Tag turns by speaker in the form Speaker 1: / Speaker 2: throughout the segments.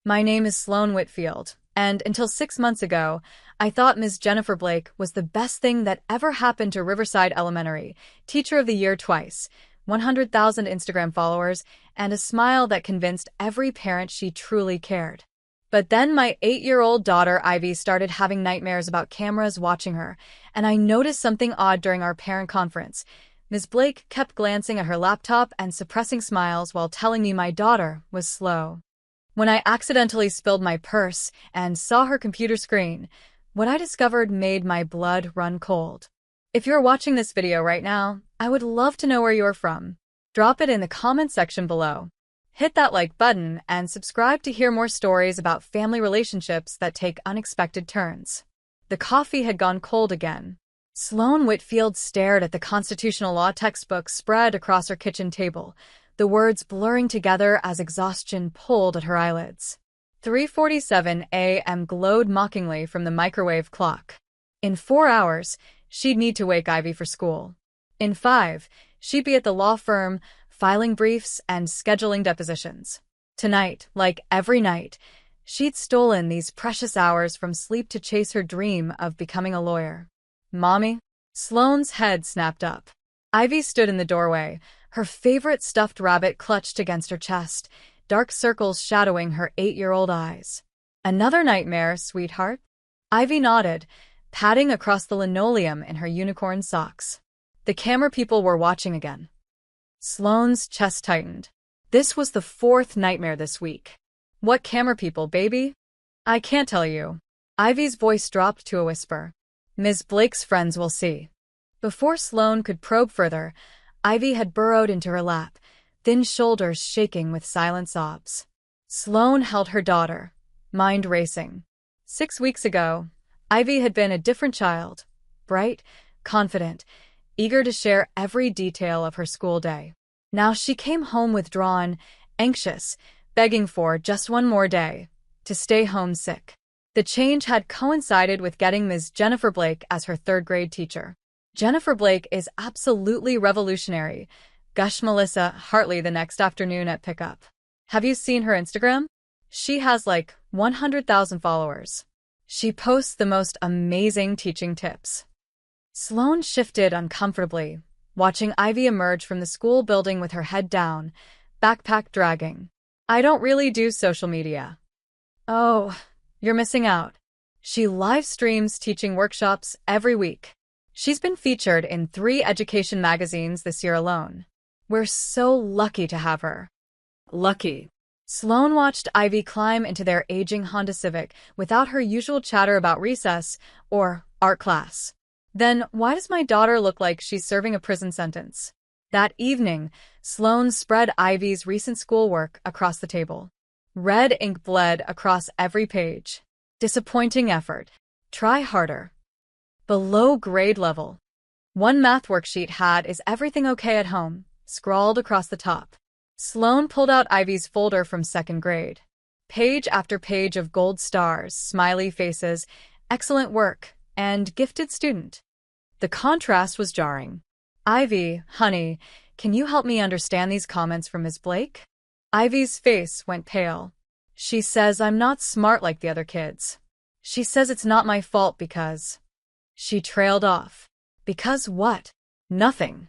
Speaker 1: My name is Sloan Whitfield, and until 6 months ago, I thought Ms. Jennifer Blake was the best thing that ever happened to Riverside Elementary, Teacher of the Year twice, 100,000 Instagram followers, and a smile that convinced every parent she truly cared. But then my 8-year-old daughter Ivy started having nightmares about cameras watching her, and I noticed something odd during our parent conference. Ms. Blake kept glancing at her laptop and suppressing smiles while telling me my daughter was slow. When I accidentally spilled my purse and saw her computer screen, what I discovered made my blood run cold. If you're watching this video right now, I would love to know where you're from. Drop it in the comment section below. Hit that like button and subscribe to hear more stories about family relationships that take unexpected turns. The coffee had gone cold again. Sloan Whitfield stared at the constitutional law textbook spread across her kitchen table, the words blurring together as exhaustion pulled at her eyelids. 3:47 a.m. glowed mockingly from the microwave clock. In 4 hours, she'd need to wake Ivy for school. In 5, she'd be at the law firm, filing briefs and scheduling depositions. Tonight, like every night, she'd stolen these precious hours from sleep to chase her dream of becoming a lawyer. Mommy? Sloane's head snapped up. Ivy stood in the doorway, her favorite stuffed rabbit clutched against her chest, dark circles shadowing her 8-year-old eyes. Another nightmare, sweetheart? Ivy nodded, padding across the linoleum in her unicorn socks. The camera people were watching again. Sloane's chest tightened. This was the 4th nightmare this week. What camera people, baby? I can't tell you. Ivy's voice dropped to a whisper. Ms. Blake's friends will see. Before Sloane could probe further, Ivy had burrowed into her lap, thin shoulders shaking with silent sobs. Sloane held her daughter, mind racing. 6 weeks ago, Ivy had been a different child, bright, confident, eager to share every detail of her school day. Now she came home withdrawn, anxious, begging for just one more day, to stay homesick. The change had coincided with getting Ms. Jennifer Blake as her 3rd-grade teacher. Jennifer Blake is absolutely revolutionary, gushed Melissa Hartley the next afternoon at pickup. Have you seen her Instagram? She has like 100,000 followers. She posts the most amazing teaching tips. Sloane shifted uncomfortably, watching Ivy emerge from the school building with her head down, backpack dragging. I don't really do social media. Oh, you're missing out. She live streams teaching workshops every week. She's been featured in 3 education magazines this year alone. We're so lucky to have her. Lucky. Sloane watched Ivy climb into their aging Honda Civic without her usual chatter about recess or art class. Then why does my daughter look like she's serving a prison sentence? That evening, Sloane spread Ivy's recent schoolwork across the table. Red ink bled across every page. Disappointing effort. Try harder. Below grade level. One math worksheet had "Is everything okay at home?" scrawled across the top. Sloane pulled out Ivy's folder from 2nd grade. Page after page of gold stars, smiley faces, excellent work, and gifted student. The contrast was jarring. Ivy, honey, can you help me understand these comments from Ms. Blake? Ivy's face went pale. She says I'm not smart like the other kids. She says it's not my fault because... She trailed off. Because what? Nothing.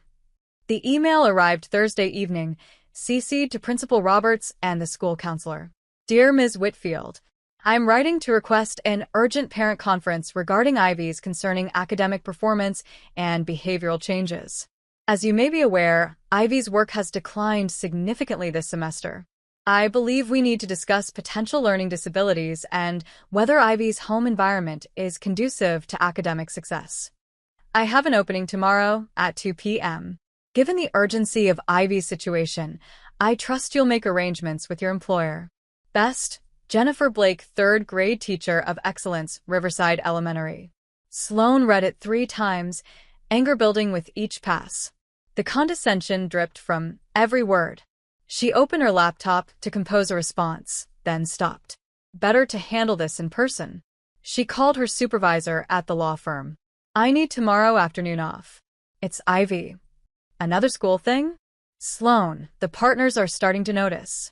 Speaker 1: The email arrived Thursday evening, CC'd to Principal Roberts and the school counselor. Dear Ms. Whitfield, I'm writing to request an urgent parent conference regarding Ivy's concerning academic performance and behavioral changes. As you may be aware, Ivy's work has declined significantly this semester. I believe we need to discuss potential learning disabilities and whether Ivy's home environment is conducive to academic success. I have an opening tomorrow at 2 p.m. Given the urgency of Ivy's situation, I trust you'll make arrangements with your employer. Best, Jennifer Blake, 3rd-grade teacher of excellence, Riverside Elementary. Sloane read it 3 times, anger building with each pass. The condescension dripped from every word. She opened her laptop to compose a response, then stopped. Better to handle this in person. She called her supervisor at the law firm. I need tomorrow afternoon off. It's Ivy. Another school thing? Sloane, the partners are starting to notice.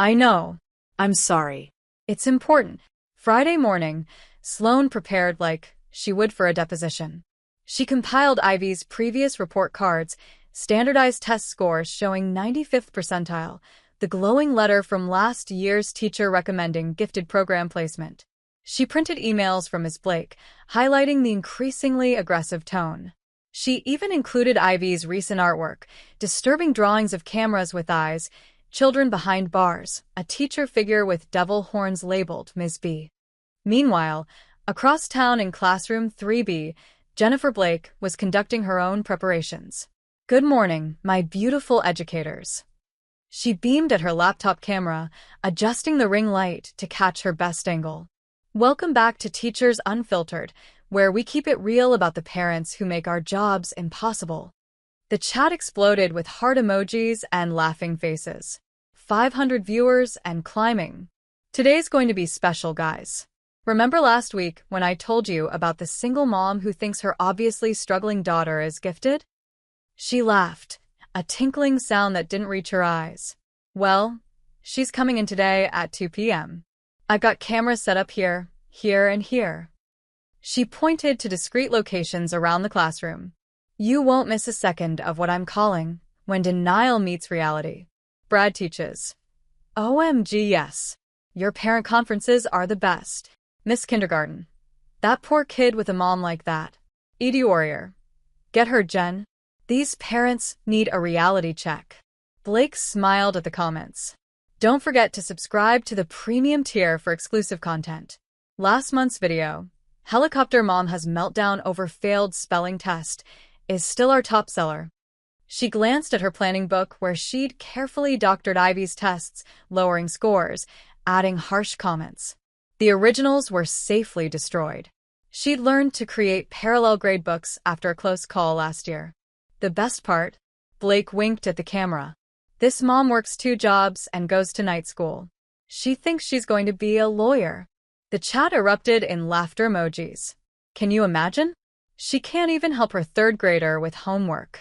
Speaker 1: I know. I'm sorry. It's important. Friday morning, Sloane prepared like she would for a deposition. She compiled Ivy's previous report cards, standardized test scores showing 95th percentile, the glowing letter from last year's teacher recommending gifted program placement. She printed emails from Ms. Blake, highlighting the increasingly aggressive tone. She even included Ivy's recent artwork, disturbing drawings of cameras with eyes, children behind bars, a teacher figure with devil horns labeled Ms. B. Meanwhile, across town in classroom 3B, Jennifer Blake was conducting her own preparations. "Good morning, my beautiful educators." She beamed at her laptop camera, adjusting the ring light to catch her best angle. "Welcome back to Teachers Unfiltered, where we keep it real about the parents who make our jobs impossible." The chat exploded with heart emojis and laughing faces. 500 viewers and climbing. Today's going to be special, guys. Remember last week when I told you about the single mom who thinks her obviously struggling daughter is gifted? She laughed, a tinkling sound that didn't reach her eyes. Well, she's coming in today at 2 p.m. I've got cameras set up here, here, and here. She pointed to discrete locations around the classroom. You won't miss a second of what I'm calling when denial meets reality. Brad teaches. OMG, yes. Your parent conferences are the best. Miss Kindergarten. That poor kid with a mom like that. Edie Warrior. Get her, Jen. These parents need a reality check. Blake smiled at the comments. Don't forget to subscribe to the premium tier for exclusive content. Last month's video, Helicopter Mom has meltdown over failed spelling test, is still our top seller. She glanced at her planning book where she'd carefully doctored Ivy's tests, lowering scores, adding harsh comments. The originals were safely destroyed. She'd learned to create parallel gradebooks after a close call last year. The best part? Blake winked at the camera. This mom works 2 jobs and goes to night school. She thinks she's going to be a lawyer. The chat erupted in laughter emojis. Can you imagine? She can't even help her 3rd grader with homework.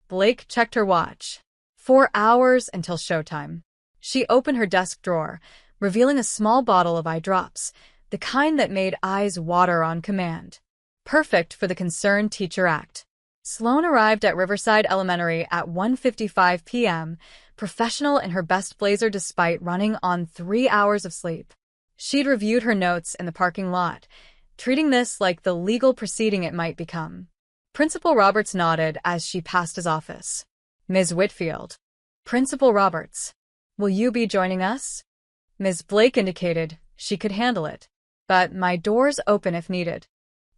Speaker 1: Blake checked her watch. 4 hours until showtime. She opened her desk drawer, revealing a small bottle of eye drops, the kind that made eyes water on command. Perfect for the concerned teacher act. Sloane arrived at Riverside Elementary at 1:55 p.m., professional in her best blazer despite running on 3 hours of sleep. She'd reviewed her notes in the parking lot, treating this like the legal proceeding it might become. Principal Roberts nodded as she passed his office. Ms. Whitfield. Principal Roberts. Will you be joining us? Ms. Blake indicated she could handle it. But my door's open if needed.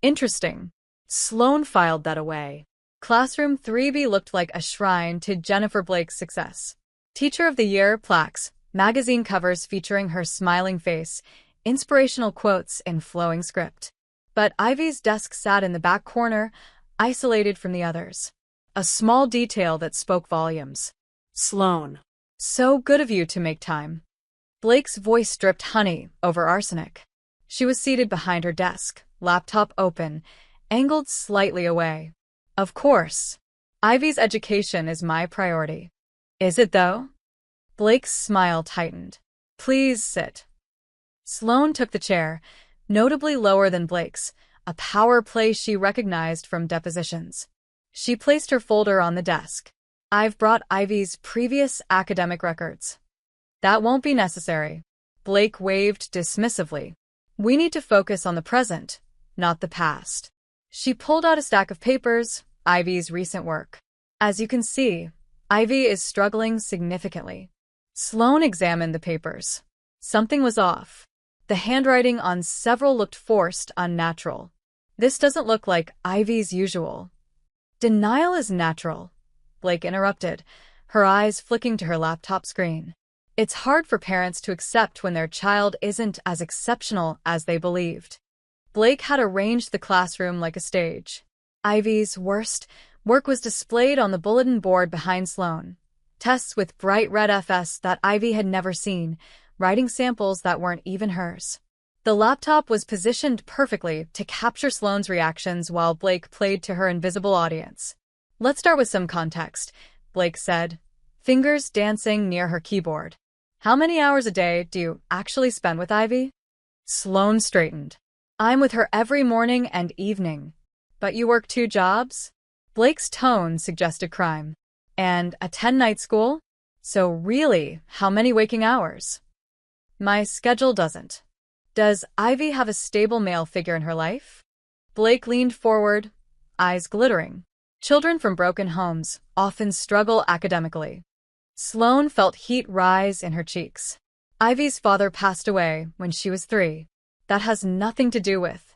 Speaker 1: Interesting. Sloane filed that away. Classroom 3B looked like a shrine to Jennifer Blake's success. Teacher of the Year plaques, magazine covers featuring her smiling face, inspirational quotes in flowing script. But Ivy's desk sat in the back corner, isolated from the others. A small detail that spoke volumes. Sloane. So good of you to make time. Blake's voice dripped honey over arsenic. She was seated behind her desk, laptop open, angled slightly away. Of course. Ivy's education is my priority. Is it though? Blake's smile tightened. Please sit. Sloane took the chair, notably lower than Blake's, a power play she recognized from depositions. She placed her folder on the desk. I've brought Ivy's previous academic records. That won't be necessary. Blake waved dismissively. We need to focus on the present, not the past. She pulled out a stack of papers, Ivy's recent work. As you can see, Ivy is struggling significantly. Sloane examined the papers. Something was off. The handwriting on several looked forced, unnatural. This doesn't look like Ivy's usual. Denial is natural, Blake interrupted, her eyes flicking to her laptop screen. It's hard for parents to accept when their child isn't as exceptional as they believed. Blake had arranged the classroom like a stage. Ivy's worst work was displayed on the bulletin board behind Sloane. Tests with bright red FS that Ivy had never seen, writing samples that weren't even hers. The laptop was positioned perfectly to capture Sloane's reactions while Blake played to her invisible audience. Let's start with some context, Blake said, fingers dancing near her keyboard. How many hours a day do you actually spend with Ivy? Sloane straightened. I'm with her every morning and evening. But you work 2 jobs? Blake's tone suggested crime. And a 10-night school? So really, how many waking hours? My schedule doesn't. Does Ivy have a stable male figure in her life? Blake leaned forward, eyes glittering. Children from broken homes often struggle academically. Sloane felt heat rise in her cheeks. Ivy's father passed away when she was 3. That has nothing to do with...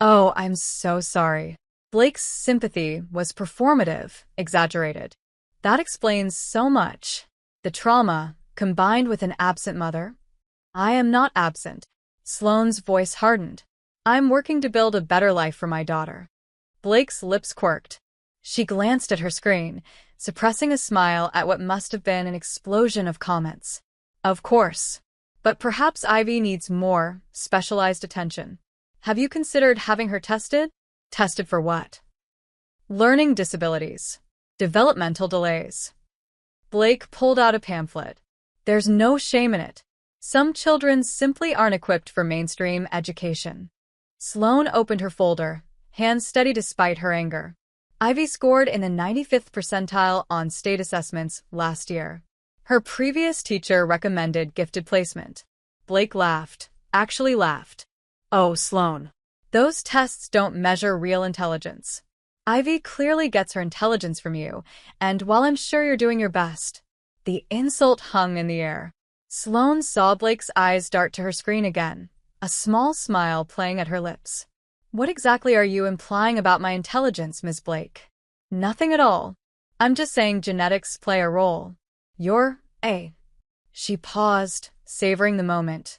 Speaker 1: Oh, I'm so sorry. Blake's sympathy was performative, exaggerated. That explains so much. The trauma, combined with an absent mother. I am not absent. Sloane's voice hardened. I'm working to build a better life for my daughter. Blake's lips quirked. She glanced at her screen, suppressing a smile at what must have been an explosion of comments. Of course. But perhaps Ivy needs more specialized attention. Have you considered having her tested? Tested for what? Learning disabilities. Developmental delays. Blake pulled out a pamphlet. There's no shame in it. Some children simply aren't equipped for mainstream education. Sloane opened her folder, hands steady despite her anger. Ivy scored in the 95th percentile on state assessments last year. Her previous teacher recommended gifted placement. Blake laughed, actually laughed. Oh, Sloane. Those tests don't measure real intelligence. Ivy clearly gets her intelligence from you, and while I'm sure you're doing your best, the insult hung in the air. Sloane saw Blake's eyes dart to her screen again, a small smile playing at her lips. What exactly are you implying about my intelligence, Miss Blake? Nothing at all. I'm just saying genetics play a role. You're a... She paused, savoring the moment.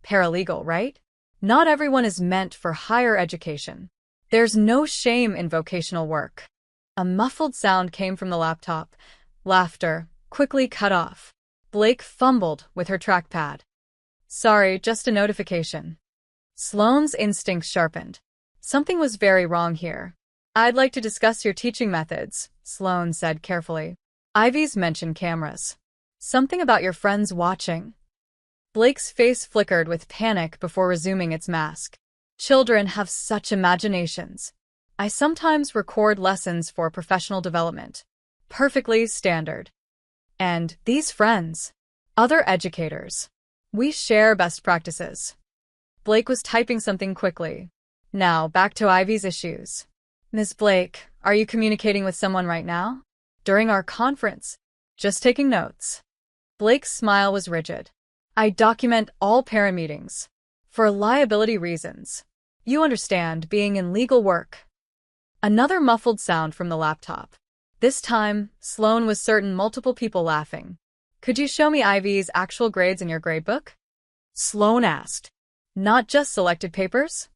Speaker 1: Paralegal, right? Not everyone is meant for higher education. There's no shame in vocational work. A muffled sound came from the laptop. Laughter, quickly cut off. Blake fumbled with her trackpad. Sorry, just a notification. Sloane's instincts sharpened. Something was very wrong here. I'd like to discuss your teaching methods, Sloane said carefully. Ivy's mentioned cameras. Something about your friends watching. Blake's face flickered with panic before resuming its mask. Children have such imaginations. I sometimes record lessons for professional development. Perfectly standard. And these friends, other educators, we share best practices. Blake was typing something quickly. Now, back to Ivy's issues. Ms. Blake, are you communicating with someone right now? During our conference? Just taking notes. Blake's smile was rigid. I document all parent meetings. For liability reasons. You understand, being in legal work. Another muffled sound from the laptop. This time, Sloane was certain multiple people laughing. Could you show me Ivy's actual grades in your gradebook? Sloane asked. Not just selected papers?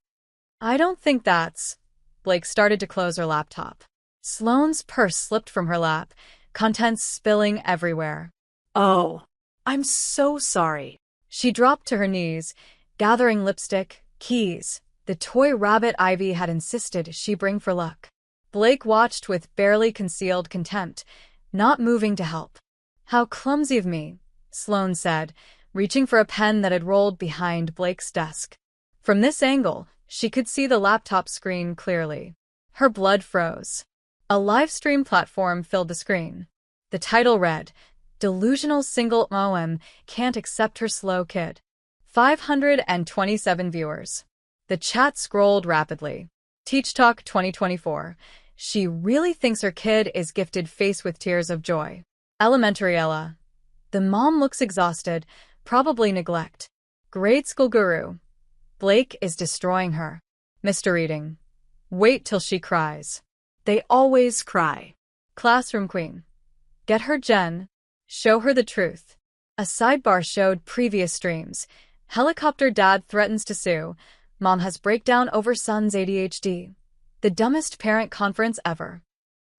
Speaker 1: I don't think that's... Blake started to close her laptop. Sloane's purse slipped from her lap, contents spilling everywhere. Oh, I'm so sorry. She dropped to her knees, gathering lipstick, keys, the toy rabbit Ivy had insisted she bring for luck. Blake watched with barely concealed contempt, not moving to help. How clumsy of me, Sloane said, reaching for a pen that had rolled behind Blake's desk. From this angle, she could see the laptop screen clearly. Her blood froze. A live stream platform filled the screen. The title read, Delusional Single Mom Can't Accept Her Slow Kid. 527 viewers. The chat scrolled rapidly. Teach Talk 2024. She really thinks her kid is gifted face with tears of joy. Elementary Ella. The mom looks exhausted, probably neglect. Grade school guru. Blake is destroying her. Mr. Reading. Wait till she cries. They always cry. Classroom queen. Get her Jen. Show her the truth. A sidebar showed previous streams. Helicopter dad threatens to sue. Mom has breakdown over son's ADHD. The dumbest parent conference ever.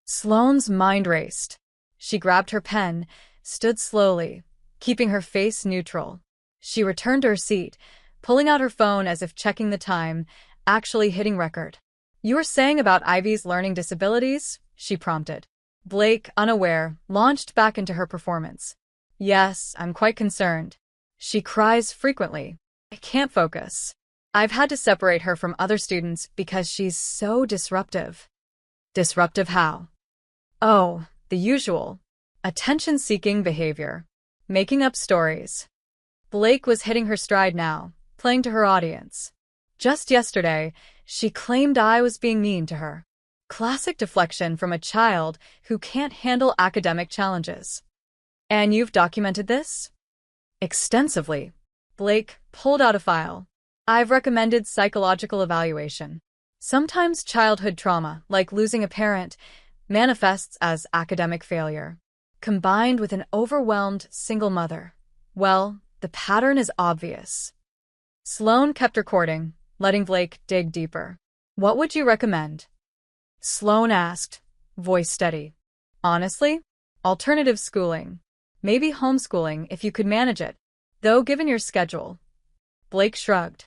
Speaker 1: Sloane's mind raced. She grabbed her pen, stood slowly, keeping her face neutral. She returned to her seat, pulling out her phone as if checking the time, actually hitting record. You were saying about Ivy's learning disabilities? She prompted. Blake, unaware, launched back into her performance. Yes, I'm quite concerned. She cries frequently. I can't focus. I've had to separate her from other students because she's so disruptive. Disruptive how? Oh, the usual. Attention-seeking behavior. Making up stories. Blake was hitting her stride now, playing to her audience. Just yesterday, she claimed I was being mean to her. Classic deflection from a child who can't handle academic challenges. And you've documented this? Extensively. Blake pulled out a file. I've recommended psychological evaluation. Sometimes childhood trauma, like losing a parent, manifests as academic failure, combined with an overwhelmed single mother. Well, the pattern is obvious. Sloane kept recording, letting Blake dig deeper. What would you recommend? Sloane asked, voice steady. Honestly, alternative schooling. Maybe homeschooling if you could manage it, though given your schedule. Blake shrugged.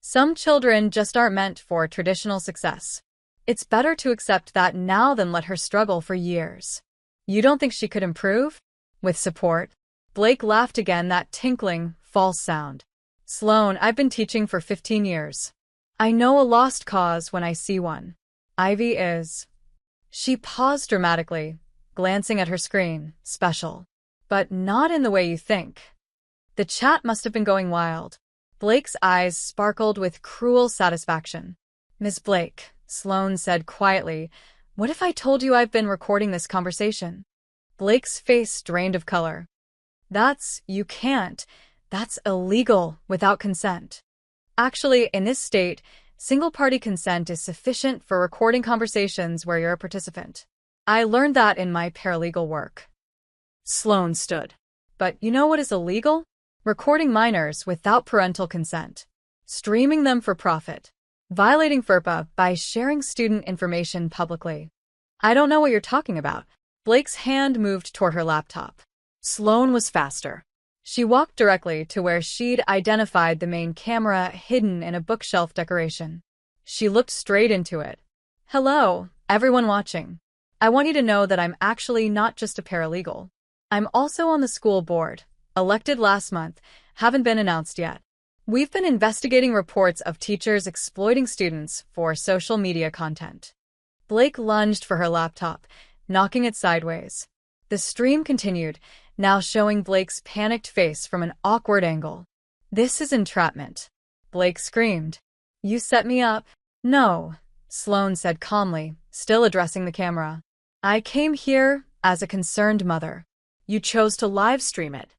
Speaker 1: Some children just aren't meant for traditional success. It's better to accept that now than let her struggle for years. You don't think she could improve? With support? Blake laughed again, that tinkling, false sound. Sloane, I've been teaching for 15 years. I know a lost cause when I see one. Ivy is. She paused dramatically, glancing at her screen. Special. But not in the way you think. The chat must have been going wild. Blake's eyes sparkled with cruel satisfaction. Miss Blake, Sloane said quietly, what if I told you I've been recording this conversation? Blake's face drained of color. You can't. That's illegal without consent. Actually, in this state, single-party consent is sufficient for recording conversations where you're a participant. I learned that in my paralegal work. Sloane stood. But you know what is illegal? Recording minors without parental consent. Streaming them for profit. Violating FERPA by sharing student information publicly. I don't know what you're talking about. Blake's hand moved toward her laptop. Sloane was faster. She walked directly to where she'd identified the main camera hidden in a bookshelf decoration. She looked straight into it. Hello, everyone watching. I want you to know that I'm actually not just a paralegal. I'm also on the school board, elected last month, haven't been announced yet. We've been investigating reports of teachers exploiting students for social media content. Blake lunged for her laptop, knocking it sideways. The stream continued, now showing Blake's panicked face from an awkward angle. This is entrapment. Blake screamed. You set me up? No, Sloane said calmly, still addressing the camera. I came here as a concerned mother. You chose to live stream it.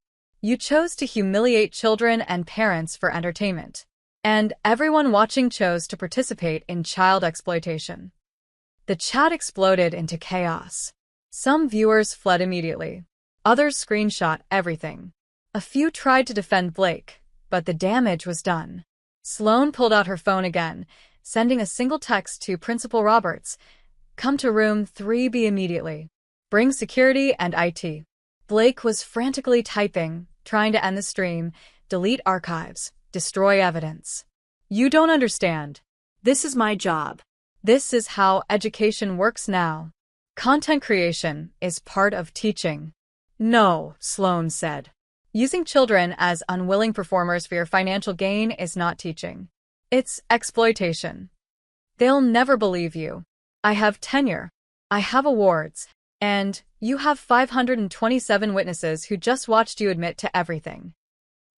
Speaker 1: You chose to humiliate children and parents for entertainment. And everyone watching chose to participate in child exploitation. The chat exploded into chaos. Some viewers fled immediately. Others screenshot everything. A few tried to defend Blake, but the damage was done. Sloane pulled out her phone again, sending a single text to Principal Roberts. Come to room 3B immediately. Bring security and IT. Blake was frantically typing, trying to end the stream, delete archives, destroy evidence. You don't understand. This is my job. This is how education works now. Content creation is part of teaching. No, Sloane said. Using children as unwilling performers for your financial gain is not teaching. It's exploitation. They'll never believe you. I have tenure. I have awards. And you have 527 witnesses who just watched you admit to everything.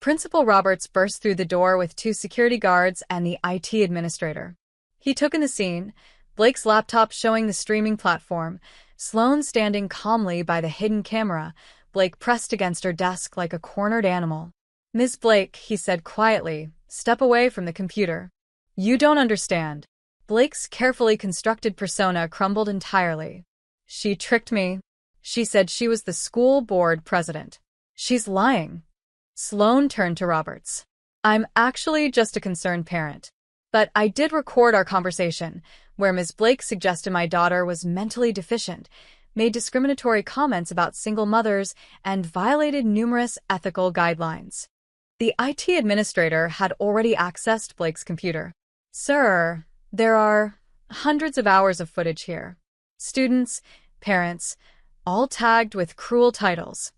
Speaker 1: Principal Roberts burst through the door with 2 security guards and the IT administrator. He took in the scene, Blake's laptop showing the streaming platform, Sloane standing calmly by the hidden camera, Blake pressed against her desk like a cornered animal. Ms. Blake, he said quietly, step away from the computer. You don't understand. Blake's carefully constructed persona crumbled entirely. She tricked me. She said she was the school board president. She's lying. Sloane turned to Roberts. I'm actually just a concerned parent. But I did record our conversation, where Ms. Blake suggested my daughter was mentally deficient, made discriminatory comments about single mothers, and violated numerous ethical guidelines. The IT administrator had already accessed Blake's computer. Sir, there are hundreds of hours of footage here. Students, parents, all tagged with cruel titles.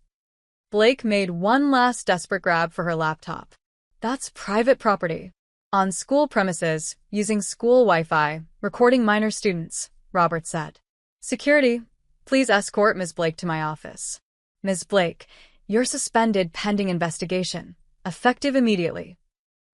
Speaker 1: Blake made one last desperate grab for her laptop. That's private property. On school premises, using school Wi-Fi, recording minor students, Robert said. Security, please escort Ms. Blake to my office. Ms. Blake, you're suspended pending investigation. Effective immediately.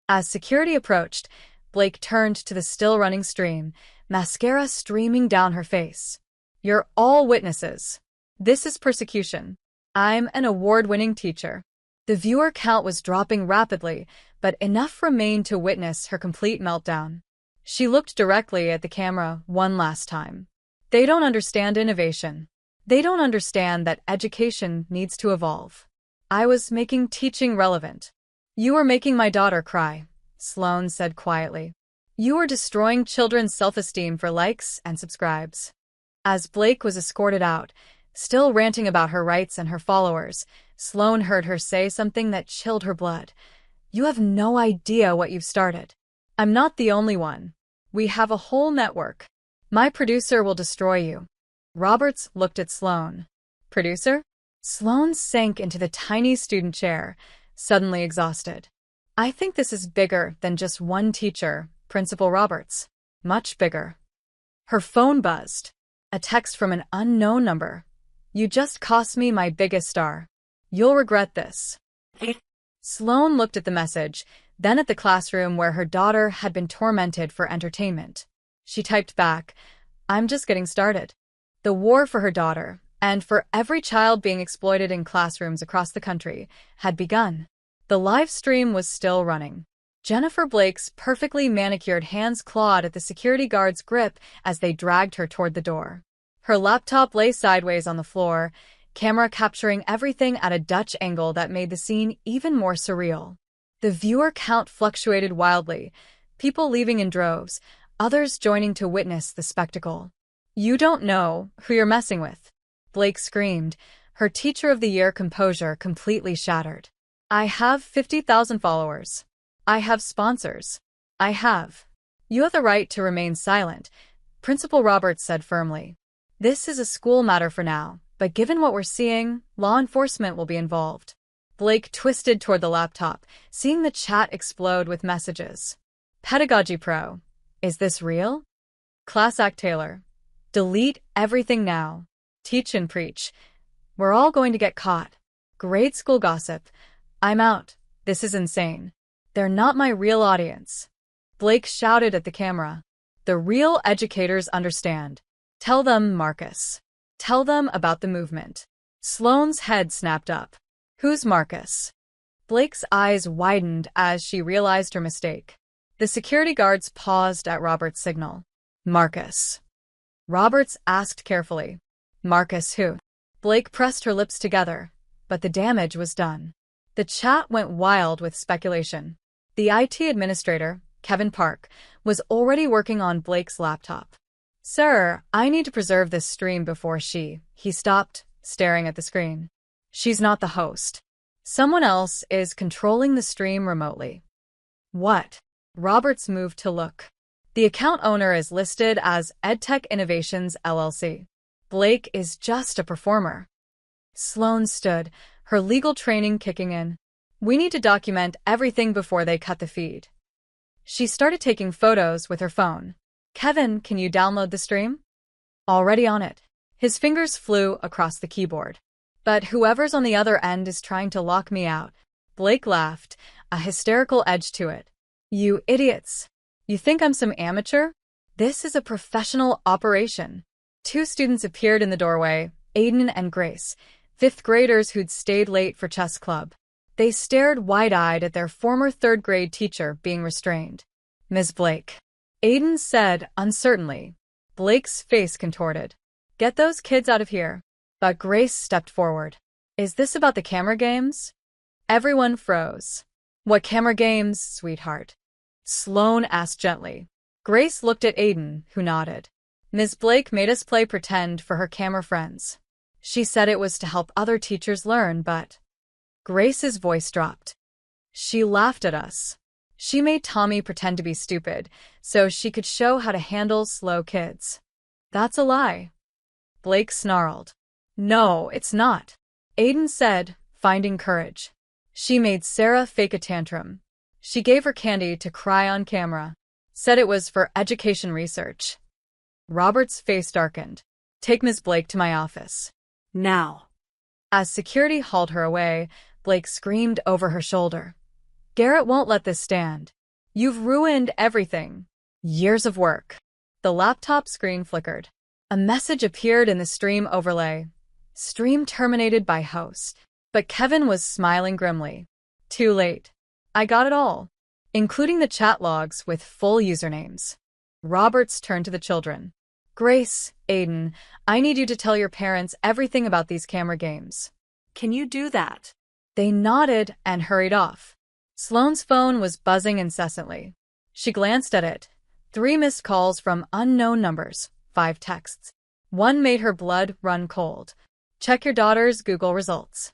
Speaker 1: As security approached, Blake turned to the still-running stream, mascara streaming down her face. You're all witnesses. This is persecution. I'm an award-winning teacher. The viewer count was dropping rapidly, but enough remained to witness her complete meltdown. She looked directly at the camera one last time. They don't understand innovation. They don't understand that education needs to evolve. I was making teaching relevant. You were making my daughter cry, Sloane said quietly. You were destroying children's self-esteem for likes and subscribes. As Blake was escorted out, still ranting about her rights and her followers, Sloane heard her say something that chilled her blood. You have no idea what you've started. I'm not the only one. We have a whole network. My producer will destroy you. Roberts looked at Sloane. Producer? Sloane sank into the tiny student chair, suddenly exhausted. I think this is bigger than just one teacher, Principal Roberts. Much bigger. Her phone buzzed. A text from an unknown number. You just cost me my biggest star. You'll regret this. Sloane looked at the message, then at the classroom where her daughter had been tormented for entertainment. She typed back, I'm just getting started. The war for her daughter, and for every child being exploited in classrooms across the country, had begun. The live stream was still running. Jennifer Blake's perfectly manicured hands clawed at the security guard's grip as they dragged her toward the door. Her laptop lay sideways on the floor, camera capturing everything at a Dutch angle that made the scene even more surreal. The viewer count fluctuated wildly, people leaving in droves, others joining to witness the spectacle. You don't know who you're messing with, Blake screamed, her Teacher of the Year composure completely shattered. I have 50,000 followers. I have sponsors. I have. You have the right to remain silent, Principal Roberts said firmly. This is a school matter for now, but given what we're seeing, law enforcement will be involved. Blake twisted toward the laptop, seeing the chat explode with messages. Pedagogy Pro. Is this real? Class Act Taylor. Delete everything now. Teach and preach. We're all going to get caught. Grade school gossip. I'm out. This is insane. They're not my real audience. Blake shouted at the camera. The real educators understand. Tell them, Marcus. Tell them about the movement. Sloane's head snapped up. Who's Marcus? Blake's eyes widened as she realized her mistake. The security guards paused at Robert's signal. Marcus. Roberts asked carefully. Marcus who? Blake pressed her lips together, but the damage was done. The chat went wild with speculation. The IT administrator, Kevin Park, was already working on Blake's laptop. Sir, I need to preserve this stream before he stopped, staring at the screen. She's not the host. Someone else is controlling the stream remotely. What? Roberts moved to look. The account owner is listed as EdTech Innovations LLC. Blake is just a performer. Sloane stood, her legal training kicking in. We need to document everything before they cut the feed. She started taking photos with her phone. Kevin, can you download the stream? Already on it. His fingers flew across the keyboard. But whoever's on the other end is trying to lock me out. Blake laughed, a hysterical edge to it. You idiots. You think I'm some amateur? This is a professional operation. Two students appeared in the doorway, Aiden and Grace, fifth graders who'd stayed late for chess club. They stared wide-eyed at their former third-grade teacher being restrained. Ms. Blake. Aiden said uncertainly. Blake's face contorted. Get those kids out of here. But Grace stepped forward. Is this about the camera games? Everyone froze. What camera games, sweetheart? Sloane asked gently. Grace looked at Aiden, who nodded. Ms. Blake made us play pretend for her camera friends. She said it was to help other teachers learn, but... Grace's voice dropped. She laughed at us. She made Tommy pretend to be stupid, so she could show how to handle slow kids. That's a lie. Blake snarled. No, it's not. Aiden said, finding courage. She made Sarah fake a tantrum. She gave her candy to cry on camera. Said it was for education research. Robert's face darkened. Take Ms. Blake to my office.
Speaker 2: Now.
Speaker 1: As security hauled her away, Blake screamed over her shoulder. Garrett won't let this stand. You've ruined everything. Years of work. The laptop screen flickered. A message appeared in the stream overlay. Stream terminated by host. But Kevin was smiling grimly. Too late. I got it all, including the chat logs with full usernames. Roberts turned to the children. Grace, Aiden, I need you to tell your parents everything about these camera games.
Speaker 2: Can you do that?
Speaker 1: They nodded and hurried off. Sloane's phone was buzzing incessantly. She glanced at it. 3 missed calls from unknown numbers, 5 texts. One made her blood run cold. Check your daughter's Google results.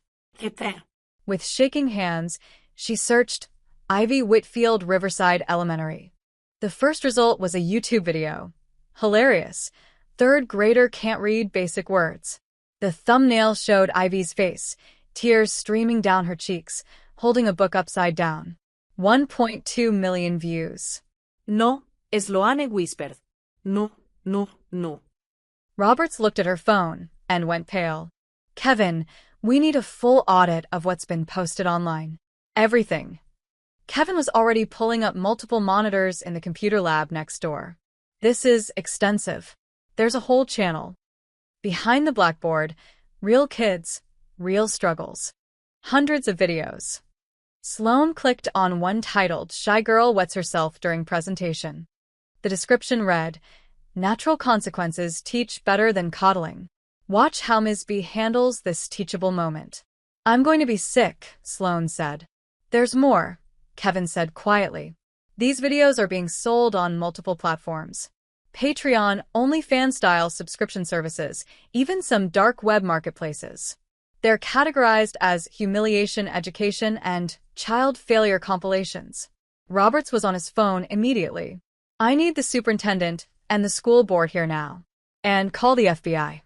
Speaker 1: With shaking hands, she searched Ivy Whitfield Riverside Elementary. The first result was a YouTube video. Hilarious. 3rd grader can't read basic words. The thumbnail showed Ivy's face, tears streaming down her cheeks, holding a book upside down. 1.2 million views.
Speaker 2: No, Sloane whispered. No, no, no.
Speaker 1: Roberts looked at her phone and went pale. Kevin, we need a full audit of what's been posted online. Everything. Kevin was already pulling up multiple monitors in the computer lab next door. This is extensive. There's a whole channel. Behind the blackboard, real kids, real struggles. Hundreds of videos. Sloane clicked on one titled Shy Girl Wets Herself During Presentation. The description read, Natural consequences teach better than coddling. Watch how Ms. B handles this teachable moment. I'm going to be sick, Sloane said. There's more, Kevin said quietly. These videos are being sold on multiple platforms. Patreon, OnlyFans-style subscription services, even some dark web marketplaces. They're categorized as humiliation education and child failure compilations. Roberts was on his phone immediately. I need the superintendent and the school board here now. And call the FBI.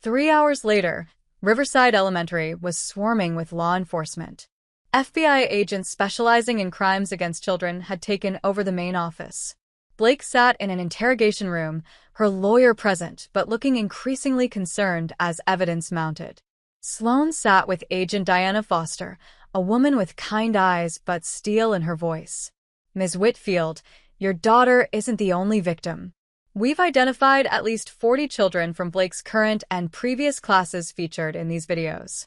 Speaker 1: 3 hours later, Riverside Elementary was swarming with law enforcement. FBI agents specializing in crimes against children had taken over the main office. Blake sat in an interrogation room, her lawyer present but looking increasingly concerned as evidence mounted. Sloane sat with Agent Diana Foster, a woman with kind eyes but steel in her voice. Ms. Whitfield, your daughter isn't the only victim. We've identified at least 40 children from Blake's current and previous classes featured in these videos.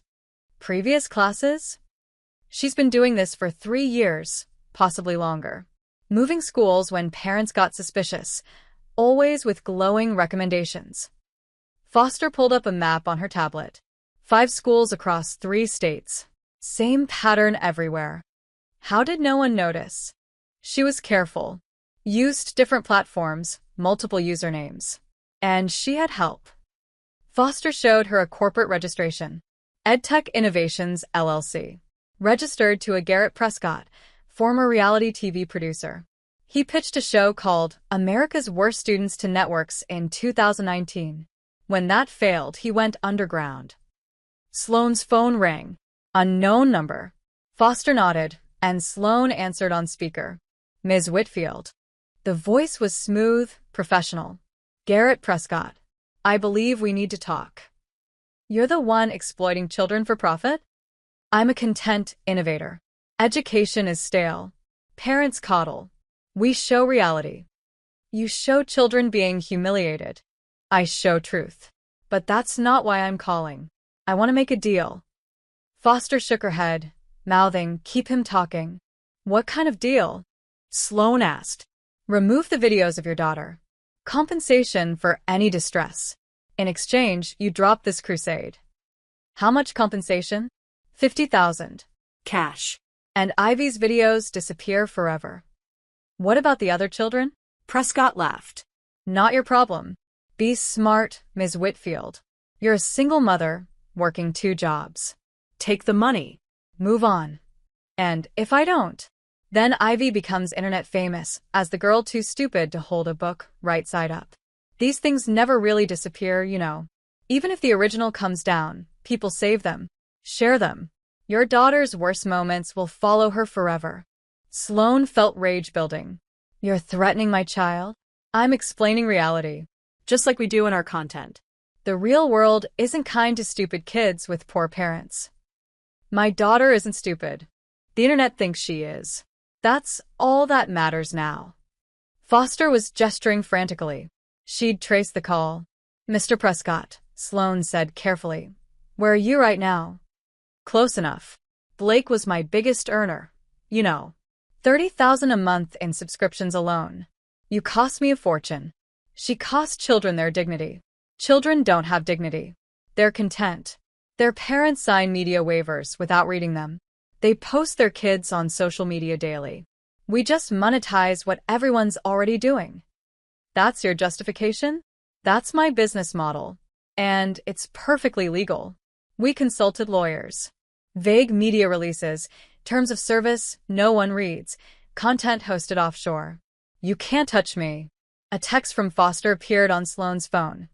Speaker 1: Previous classes? She's been doing this for 3 years, possibly longer. Moving schools when parents got suspicious, always with glowing recommendations. Foster pulled up a map on her tablet. 5 schools across 3 states. Same pattern everywhere. How did no one notice? She was careful. Used different platforms, multiple usernames. And she had help. Foster showed her a corporate registration. EdTech Innovations, LLC. Registered to a Garrett Prescott, former reality TV producer. He pitched a show called America's Worst Students to Networks in 2019. When that failed, he went underground. Sloane's phone rang. Unknown number. Foster nodded, and Sloane answered on speaker. Ms. Whitfield. The voice was smooth, professional. Garrett Prescott. I believe we need to talk. You're the one exploiting children for profit? I'm a content innovator. Education is stale. Parents coddle. We show reality. You show children being humiliated. I show truth. But that's not why I'm calling. I want to make a deal. Foster shook her head, mouthing, keep him talking. What kind of deal? Sloane asked. Remove the videos of your daughter. Compensation for any distress. In exchange, you drop this crusade. How much compensation? 50,000.
Speaker 2: Cash.
Speaker 1: And Ivy's videos disappear forever. What about the other children?
Speaker 2: Prescott laughed.
Speaker 1: Not your problem. Be smart, Ms. Whitfield. You're a single mother, working 2 jobs.
Speaker 2: Take the money.
Speaker 1: Move on. And if I don't, then Ivy becomes internet famous as the girl too stupid to hold a book right side up. These things never really disappear, you know. Even if the original comes down, people save them, share them. Your daughter's worst moments will follow her forever. Sloane felt rage building. You're threatening my child? I'm explaining reality.
Speaker 2: Just like we do in our content.
Speaker 1: The real world isn't kind to stupid kids with poor parents. My daughter isn't stupid. The internet thinks she is. That's all that matters now. Foster was gesturing frantically. She'd traced the call. Mr. Prescott, Sloane said carefully. Where are you right now? Close enough. Blake was my biggest earner. You know. $30,000 a month in subscriptions alone. You cost me a fortune. She cost children their dignity. Children don't have dignity. They're content. Their parents sign media waivers without reading them. They post their kids on social media daily. We just monetize what everyone's already doing. That's your justification? That's my business model. And it's perfectly legal. We consulted lawyers. Vague media releases, terms of service no one reads, content hosted offshore. You can't touch me. A text from Foster appeared on Sloane's phone.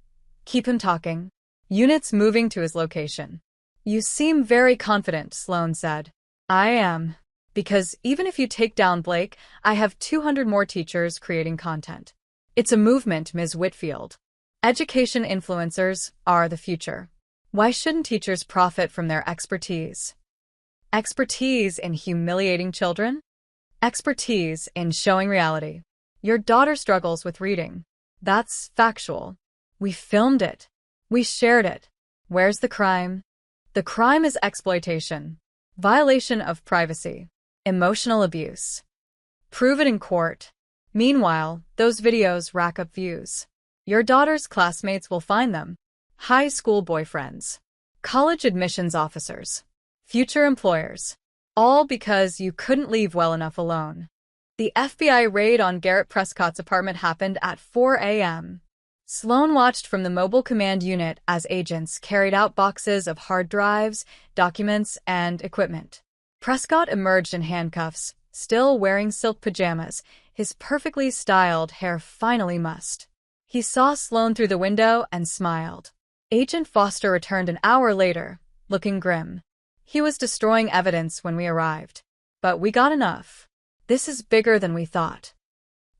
Speaker 1: Keep him talking. Units moving to his location. You seem very confident, Sloane said. I am. Because even if you take down Blake, I have 200 more teachers creating content. It's a movement, Ms. Whitfield. Education influencers are the future. Why shouldn't teachers profit from their expertise? Expertise in humiliating children? Expertise in showing reality. Your daughter struggles with reading. That's factual. We filmed it. We shared it. Where's the crime? The crime is exploitation, violation of privacy, emotional abuse. Prove it in court. Meanwhile, those videos rack up views. Your daughter's classmates will find them. High school boyfriends, college admissions officers, future employers. All because you couldn't leave well enough alone. The FBI raid on Garrett Prescott's apartment happened at 4 a.m. Sloane watched from the mobile command unit as agents carried out boxes of hard drives, documents, and equipment. Prescott emerged in handcuffs, still wearing silk pajamas, his perfectly styled hair finally mussed. He saw Sloane through the window and smiled. Agent Foster returned an hour later, looking grim. He was destroying evidence when we arrived. But we got enough. This is bigger than we thought.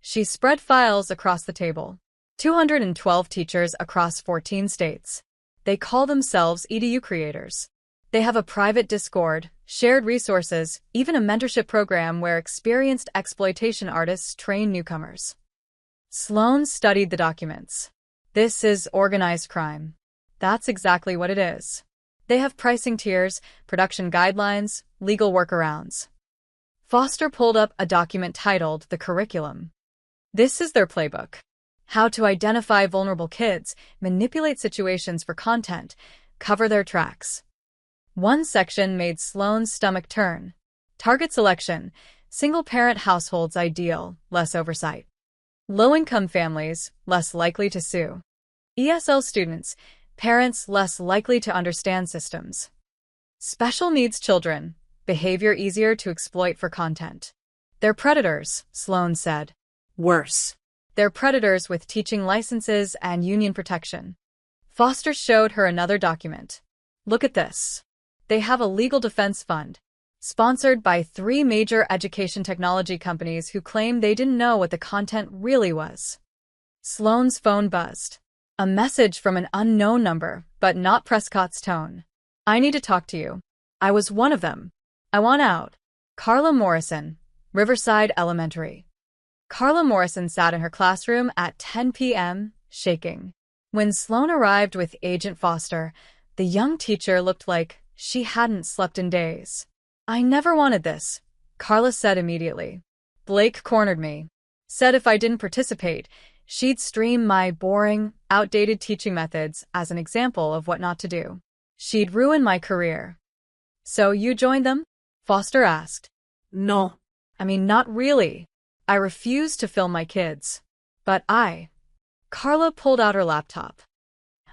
Speaker 1: She spread files across the table. 212 teachers across 14 states. They call themselves EDU creators. They have a private Discord, shared resources, even a mentorship program where experienced exploitation artists train newcomers. Sloane studied the documents. This is organized crime. That's exactly what it is. They have pricing tiers, production guidelines, legal workarounds. Foster pulled up a document titled The Curriculum. This is their playbook. How to identify vulnerable kids, manipulate situations for content, cover their tracks. One section made Sloane's stomach turn. Target selection, single-parent households ideal, less oversight. Low-income families, less likely to sue. ESL students, parents less likely to understand systems. Special needs children, behavior easier to exploit for content. They're predators, Sloane said.
Speaker 2: Worse.
Speaker 1: They're predators with teaching licenses and union protection. Foster showed her another document. Look at this. They have a legal defense fund, sponsored by 3 major education technology companies who claim they didn't know what the content really was. Sloane's phone buzzed. A message from an unknown number, but not Prescott's tone. I need to talk to you. I was one of them. I want out. Carla Morrison, Riverside Elementary. Carla Morrison sat in her classroom at 10 p.m., shaking. When Sloane arrived with Agent Foster, the young teacher looked like she hadn't slept in days. I never wanted this, Carla said immediately. Blake cornered me. Said if I didn't participate, she'd stream my boring, outdated teaching methods as an example of what not to do. She'd ruin my career. So you joined them? Foster asked.
Speaker 2: No.
Speaker 1: I mean, not really. I refuse to film my kids. But Carla pulled out her laptop.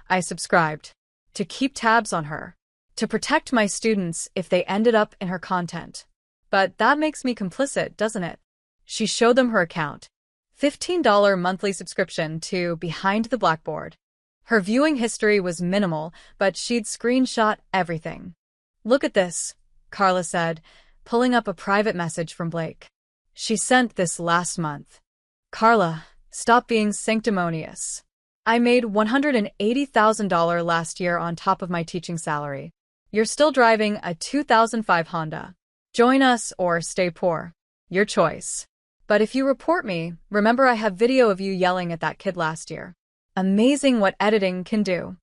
Speaker 1: I subscribed. To keep tabs on her. To protect my students if they ended up in her content. But that makes me complicit, doesn't it? She showed them her account. $15 monthly subscription to Behind the Blackboard. Her viewing history was minimal, but she'd screenshot everything. Look at this, Carla said, pulling up a private message from Blake. She sent this last month. Carla, stop being sanctimonious. I made $180,000 last year on top of my teaching salary. You're still driving a 2005 Honda. Join us or stay poor. Your choice. But if you report me, remember I have video of you yelling at that kid last year. Amazing what editing can do.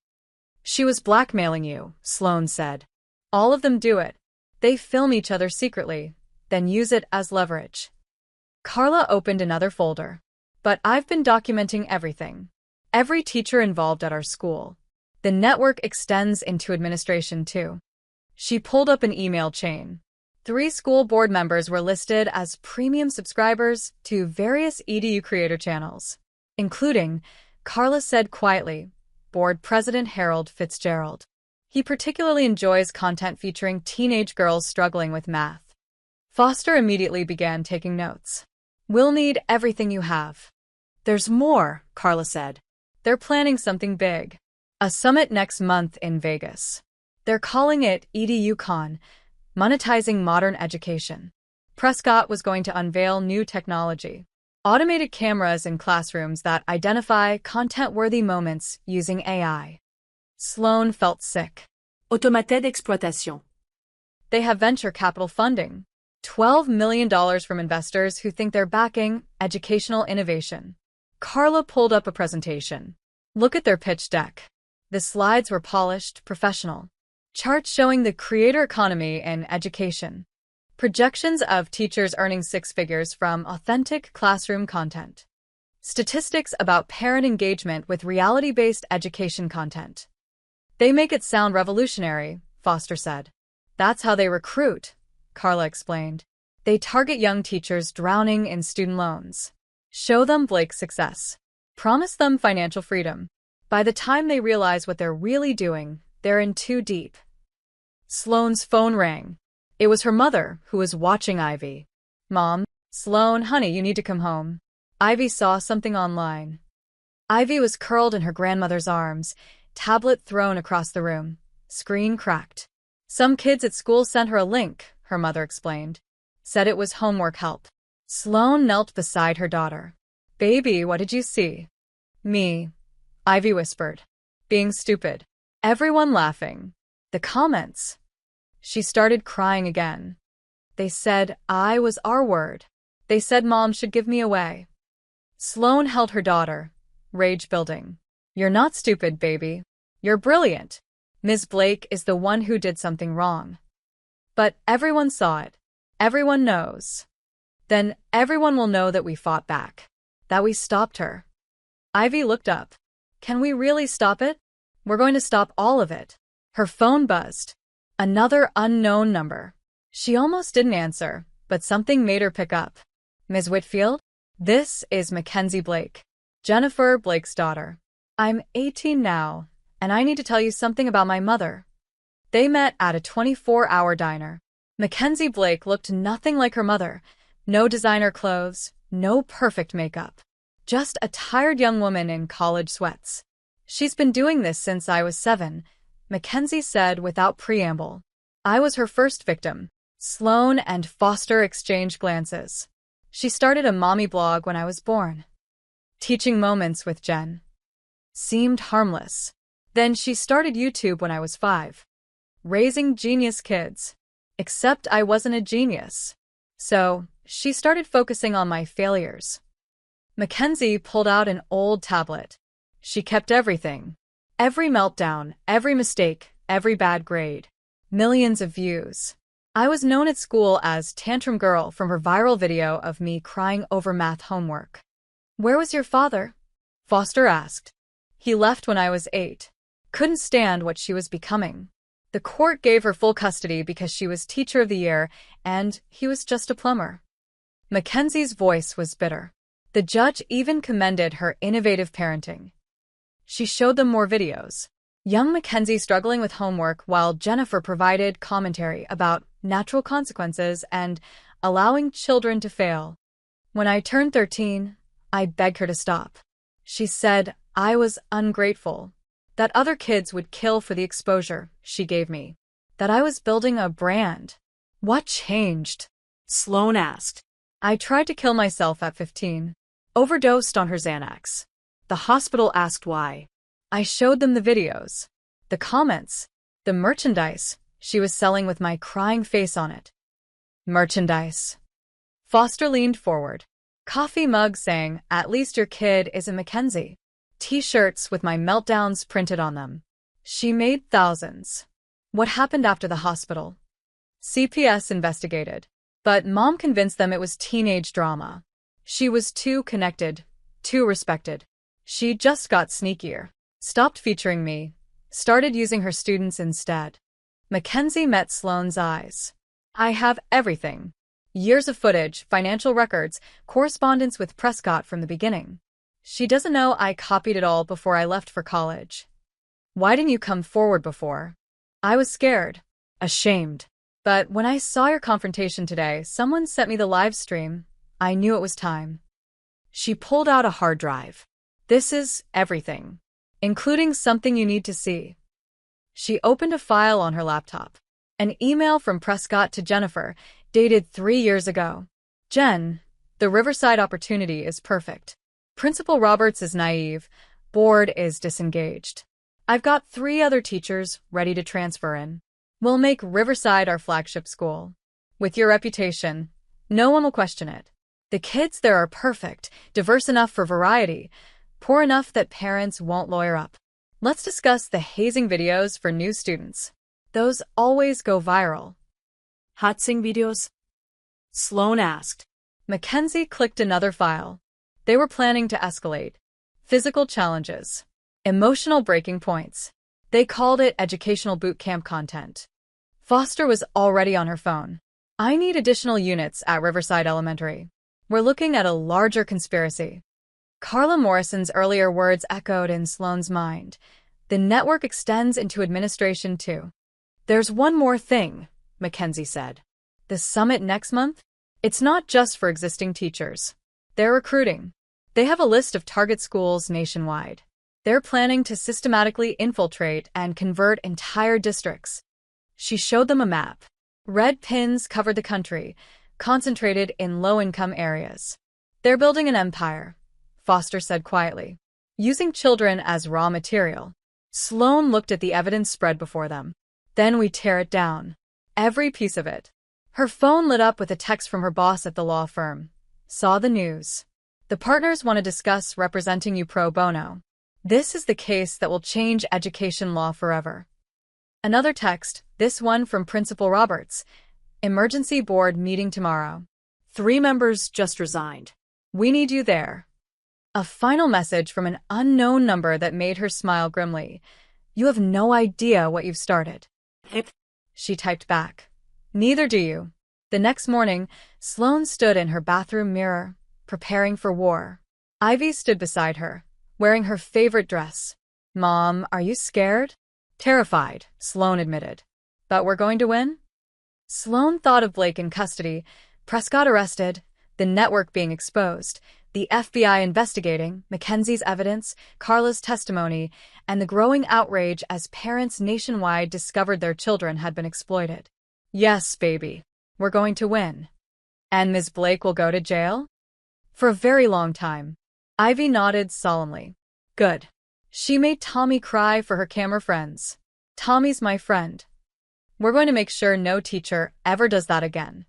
Speaker 1: She was blackmailing you, Sloane said. All of them do it. They film each other secretly, then use it as leverage. Carla opened another folder. But I've been documenting everything. Every teacher involved at our school. The network extends into administration too. She pulled up an email chain. 3 school board members were listed as premium subscribers to various EDU creator channels, including, Carla said quietly, Board President Harold Fitzgerald. He particularly enjoys content featuring teenage girls struggling with math. Foster immediately began taking notes. We'll need everything you have. There's more, Carla said. They're planning something big. A summit next month in Vegas. They're calling it EduCon, monetizing modern education. Prescott was going to unveil new technology. Automated cameras in classrooms that identify content-worthy moments using AI. Sloane felt sick.
Speaker 2: Automated d'exploitation.
Speaker 1: They have venture capital funding. $12 million from investors who think they're backing educational innovation. Carla pulled up a presentation. Look at their pitch deck. The slides were polished, professional. Charts showing the creator economy in education. Projections of teachers earning 6 figures from authentic classroom content. Statistics about parent engagement with reality-based education content. They make it sound revolutionary, Foster said. That's how they recruit, Carla explained. They target young teachers drowning in student loans. Show them Blake's success. Promise them financial freedom. By the time they realize what they're really doing, they're in too deep. Sloane's phone rang. It was her mother, who was watching Ivy. Mom, Sloane, honey, you need to come home. Ivy saw something online. Ivy was curled in her grandmother's arms, tablet thrown across the room. Screen cracked. Some kids at school sent her a link, her mother explained. Said it was homework help. Sloane knelt beside her daughter. Baby, what did you see? Me, Ivy whispered. Being stupid. Everyone laughing. The comments. She started crying again. They said I was R-word. They said Mom should give me away. Sloane held her daughter, rage building. You're not stupid, baby. You're brilliant. Ms. Blake is the one who did something wrong. But everyone saw it. Everyone knows. Then everyone will know that we fought back. That we stopped her. Ivy looked up. Can we really stop it? We're going to stop all of it. Her phone buzzed. Another unknown number. She almost didn't answer, but something made her pick up. Ms. Whitfield? This is Mackenzie Blake. Jennifer Blake's daughter. I'm 18 now, and I need to tell you something about my mother. They met at a 24-hour diner. Mackenzie Blake looked nothing like her mother. No designer clothes, no perfect makeup. Just a tired young woman in college sweats. She's been doing this since I was 7, Mackenzie said without preamble. I was her first victim. Sloane and Foster exchanged glances. She started a mommy blog when I was born. Teaching Moments with Jen. Seemed harmless. Then she started YouTube when I was 5. Raising genius kids. Except I wasn't a genius. So, she started focusing on my failures. Mackenzie pulled out an old tablet. She kept everything. Every meltdown, every mistake, every bad grade. Millions of views. I was known at school as Tantrum Girl from her viral video of me crying over math homework. Where was your father? Foster asked. He left when I was 8. Couldn't stand what she was becoming. The court gave her full custody because she was Teacher of the Year, and he was just a plumber. Mackenzie's voice was bitter. The judge even commended her innovative parenting. She showed them more videos. Young Mackenzie struggling with homework while Jennifer provided commentary about natural consequences and allowing children to fail. When I turned 13, I begged her to stop. She said I was ungrateful. That other kids would kill for the exposure she gave me. That I was building a brand. What changed?
Speaker 2: Sloane asked.
Speaker 1: I tried to kill myself at 15. Overdosed on her Xanax.
Speaker 2: The hospital asked why.
Speaker 1: I showed them the videos, the comments, the merchandise she was selling with my crying face on it. Merchandise. Foster leaned forward. Coffee mug saying, "At least your kid isn't Mackenzie." T-shirts with my meltdowns printed on them. She made thousands. What happened after the hospital? CPS investigated, but Mom convinced them it was teenage drama. She was too connected, too respected. She just got sneakier, stopped featuring me, started using her students instead. Mackenzie met Sloane's eyes. I have everything. Years of footage, financial records, correspondence with Prescott from the beginning. She doesn't know I copied it all before I left for college. Why didn't you come forward before? I was scared, ashamed. But when I saw your confrontation today, someone sent me the live stream. I knew it was time. She pulled out a hard drive. This is everything, including something you need to see. She opened a file on her laptop. An email from Prescott to Jennifer, dated 3 years ago. Jen, the Riverside opportunity is perfect. Principal Roberts is naive. Board is disengaged. I've got 3 other teachers ready to transfer in. We'll make Riverside our flagship school. With your reputation, no one will question it. The kids there are perfect, diverse enough for variety, poor enough that parents won't lawyer up. Let's discuss the hazing videos for new students. Those always go viral.
Speaker 2: Hatzing videos? Sloane asked.
Speaker 1: Mackenzie clicked another file. They were planning to escalate. Physical challenges. Emotional breaking points. They called it educational boot camp content. Foster was already on her phone. I need additional units at Riverside Elementary. We're looking at a larger conspiracy. Carla Morrison's earlier words echoed in Sloane's mind. The network extends into administration too. There's one more thing, Mackenzie said. The summit next month? It's not just for existing teachers. They're recruiting. They have a list of target schools nationwide. They're planning to systematically infiltrate and convert entire districts. She showed them a map. Red pins covered the country, concentrated in low-income areas. They're building an empire, Foster said quietly, using children as raw material. Sloane looked at the evidence spread before them. Then we tear it down. Every piece of it. Her phone lit up with a text from her boss at the law firm. Saw the news. The partners want to discuss representing you pro bono. This is the case that will change education law forever. Another text, this one from Principal Roberts. Emergency board meeting tomorrow.
Speaker 2: 3 members just resigned.
Speaker 1: We need you there. A final message from an unknown number that made her smile grimly. You have no idea what you've started. She typed back. Neither do you. The next morning, Sloane stood in her bathroom mirror, preparing for war. Ivy stood beside her, wearing her favorite dress. Mom, are you scared? Terrified, Sloane admitted. But we're going to win? Sloane thought of Blake in custody, Prescott arrested, the network being exposed, the FBI investigating, Mackenzie's evidence, Carla's testimony, and the growing outrage as parents nationwide discovered their children had been exploited. Yes, baby, we're going to win. And Ms. Blake will go to jail? For a very long time. Ivy nodded solemnly. Good. She made Tommy cry for her camera friends. Tommy's my friend. We're going to make sure no teacher ever does that again.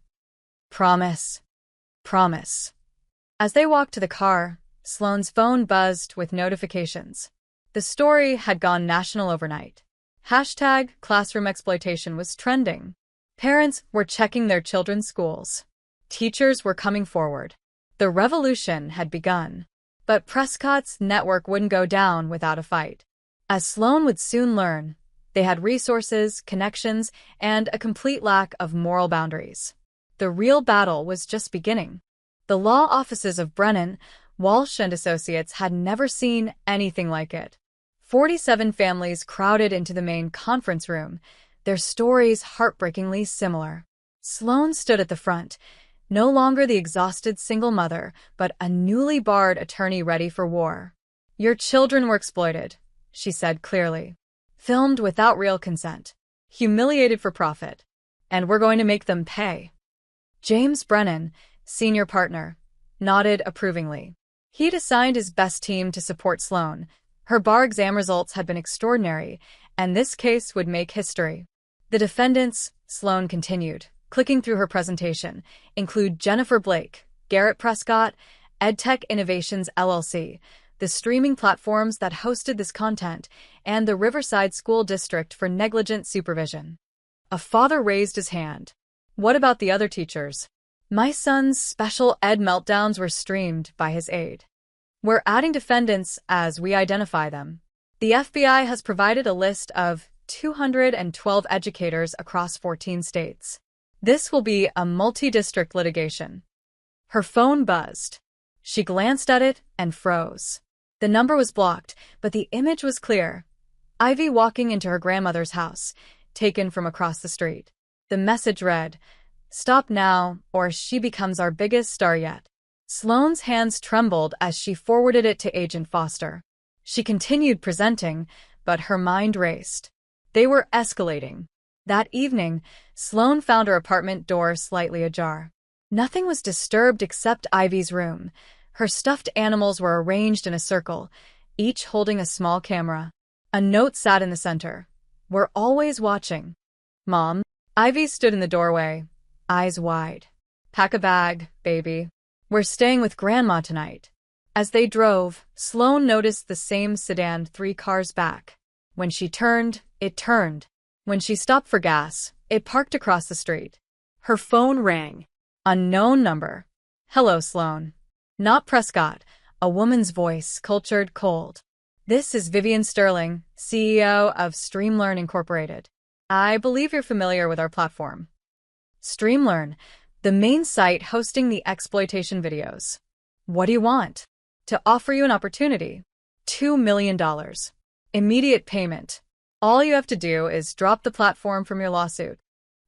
Speaker 1: Promise. Promise. As they walked to the car, Sloane's phone buzzed with notifications. The story had gone national overnight. Hashtag classroom exploitation was trending. Parents were checking their children's schools. Teachers were coming forward. The revolution had begun. But Prescott's network wouldn't go down without a fight. As Sloane would soon learn, they had resources, connections, and a complete lack of moral boundaries. The real battle was just beginning. The law offices of Brennan, Walsh and Associates had never seen anything like it. 47 families crowded into the main conference room, their stories heartbreakingly similar. Sloane stood at the front, no longer the exhausted single mother, but a newly barred attorney ready for war. Your children were exploited, she said clearly. Filmed without real consent. Humiliated for profit. and we're going to make them pay. James Brennan, senior partner, nodded approvingly. He'd assigned his best team to support Sloane. Her bar exam results had been extraordinary, and this case would make history. The defendants, Sloane continued, clicking through her presentation, include Jennifer Blake, Garrett Prescott, EdTech Innovations LLC, the streaming platforms that hosted this content, and the Riverside School District for negligent supervision. A father raised his hand. What about the other teachers? My son's special ed meltdowns were streamed by his aide. We're adding defendants as we identify them. The FBI has provided a list of 212 educators across 14 states. This will be a multi-district litigation. Her phone buzzed. She glanced at it and froze. The number was blocked, but the image was clear. Ivy walking into her grandmother's house, taken from across the street. The message read, "Stop now, or she becomes our biggest star yet." Sloane's hands trembled as she forwarded it to Agent Foster. She continued presenting, but her mind raced. They were escalating. That evening, Sloane found her apartment door slightly ajar. Nothing was disturbed except Ivy's room. Her stuffed animals were arranged in a circle, each holding a small camera. A note sat in the center. "We're always watching." "Mom." Ivy stood in the doorway, eyes wide. "Pack a bag, baby. We're staying with Grandma tonight." As they drove, Sloane noticed the same sedan 3 cars back. When she turned, it turned. When she stopped for gas, it parked across the street. Her phone rang. Unknown number. "Hello, Sloane." Not Prescott, a woman's voice, cultured, cold. "This is Vivian Sterling, CEO of StreamLearn Incorporated. I believe you're familiar with our platform." StreamLearn, the main site hosting the exploitation videos. "What do you want?" "To offer you an opportunity. $2 million. Immediate payment. All you have to do is drop the platform from your lawsuit."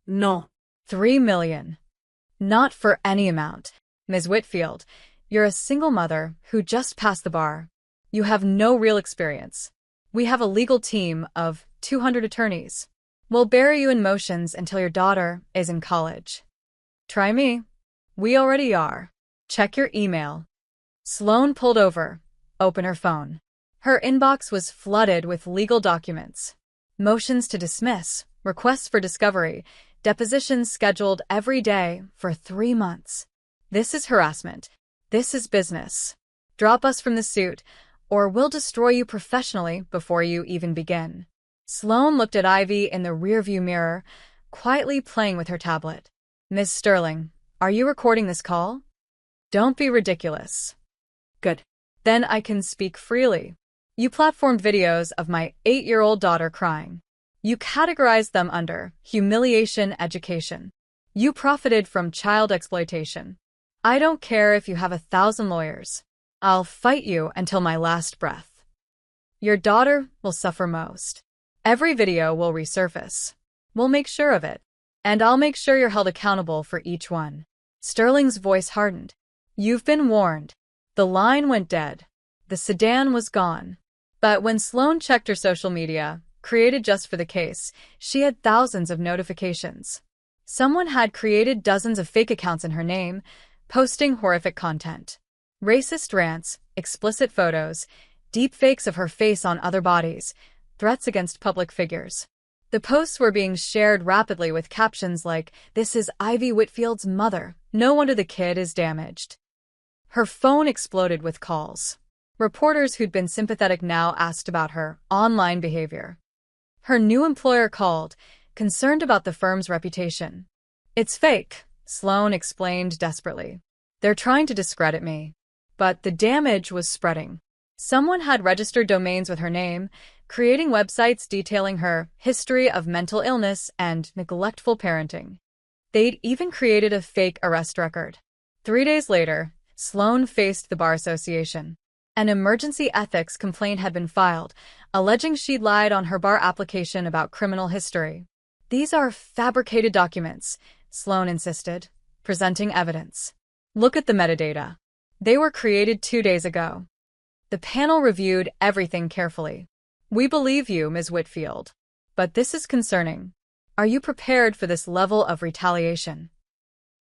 Speaker 2: No.
Speaker 1: $3 million. Not for any amount. Ms. Whitfield, you're a single mother who just passed the bar. You have no real experience. We have a legal team of 200 attorneys. We'll bury you in motions until your daughter is in college. Try me. We already are. Check your email. Sloane pulled over, opened her phone. Her inbox was flooded with legal documents. Motions to dismiss, requests for discovery, depositions scheduled every day for 3 months. This is harassment. This is business. Drop us from the suit, or we'll destroy you professionally before you even begin. Sloane looked at Ivy in the rearview mirror, quietly playing with her tablet. "Miss Sterling, are you recording this call?" "Don't be ridiculous." "Good. Then I can speak freely. You platformed videos of my 8-year-old daughter crying. You categorized them under humiliation education. You profited from child exploitation. I don't care if you have 1,000 lawyers. I'll fight you until my last breath. Your daughter will suffer most. Every video will resurface. We'll make sure of it. And I'll make sure you're held accountable for each one." Sterling's voice hardened. "You've been warned." The line went dead. The sedan was gone. But when Sloane checked her social media, created just for the case, she had thousands of notifications. Someone had created dozens of fake accounts in her name, posting horrific content. Racist rants, explicit photos, deepfakes of her face on other bodies, threats against public figures. The posts were being shared rapidly with captions like, "This is Ivy Whitfield's mother. No wonder the kid is damaged." Her phone exploded with calls. Reporters who'd been sympathetic now asked about her online behavior. Her new employer called, concerned about the firm's reputation. "It's fake," Sloane explained desperately. "They're trying to discredit me." But the damage was spreading. Someone had registered domains with her name, creating websites detailing her history of mental illness and neglectful parenting. They'd even created a fake arrest record. 3 days later, Sloane faced the Bar Association. An emergency ethics complaint had been filed, alleging she'd lied on her bar application about criminal history. "These are fabricated documents," Sloane insisted, presenting evidence. "Look at the metadata. They were created 2 days ago." The panel reviewed everything carefully. "We believe you, Ms. Whitfield. But this is concerning. Are you prepared for this level of retaliation?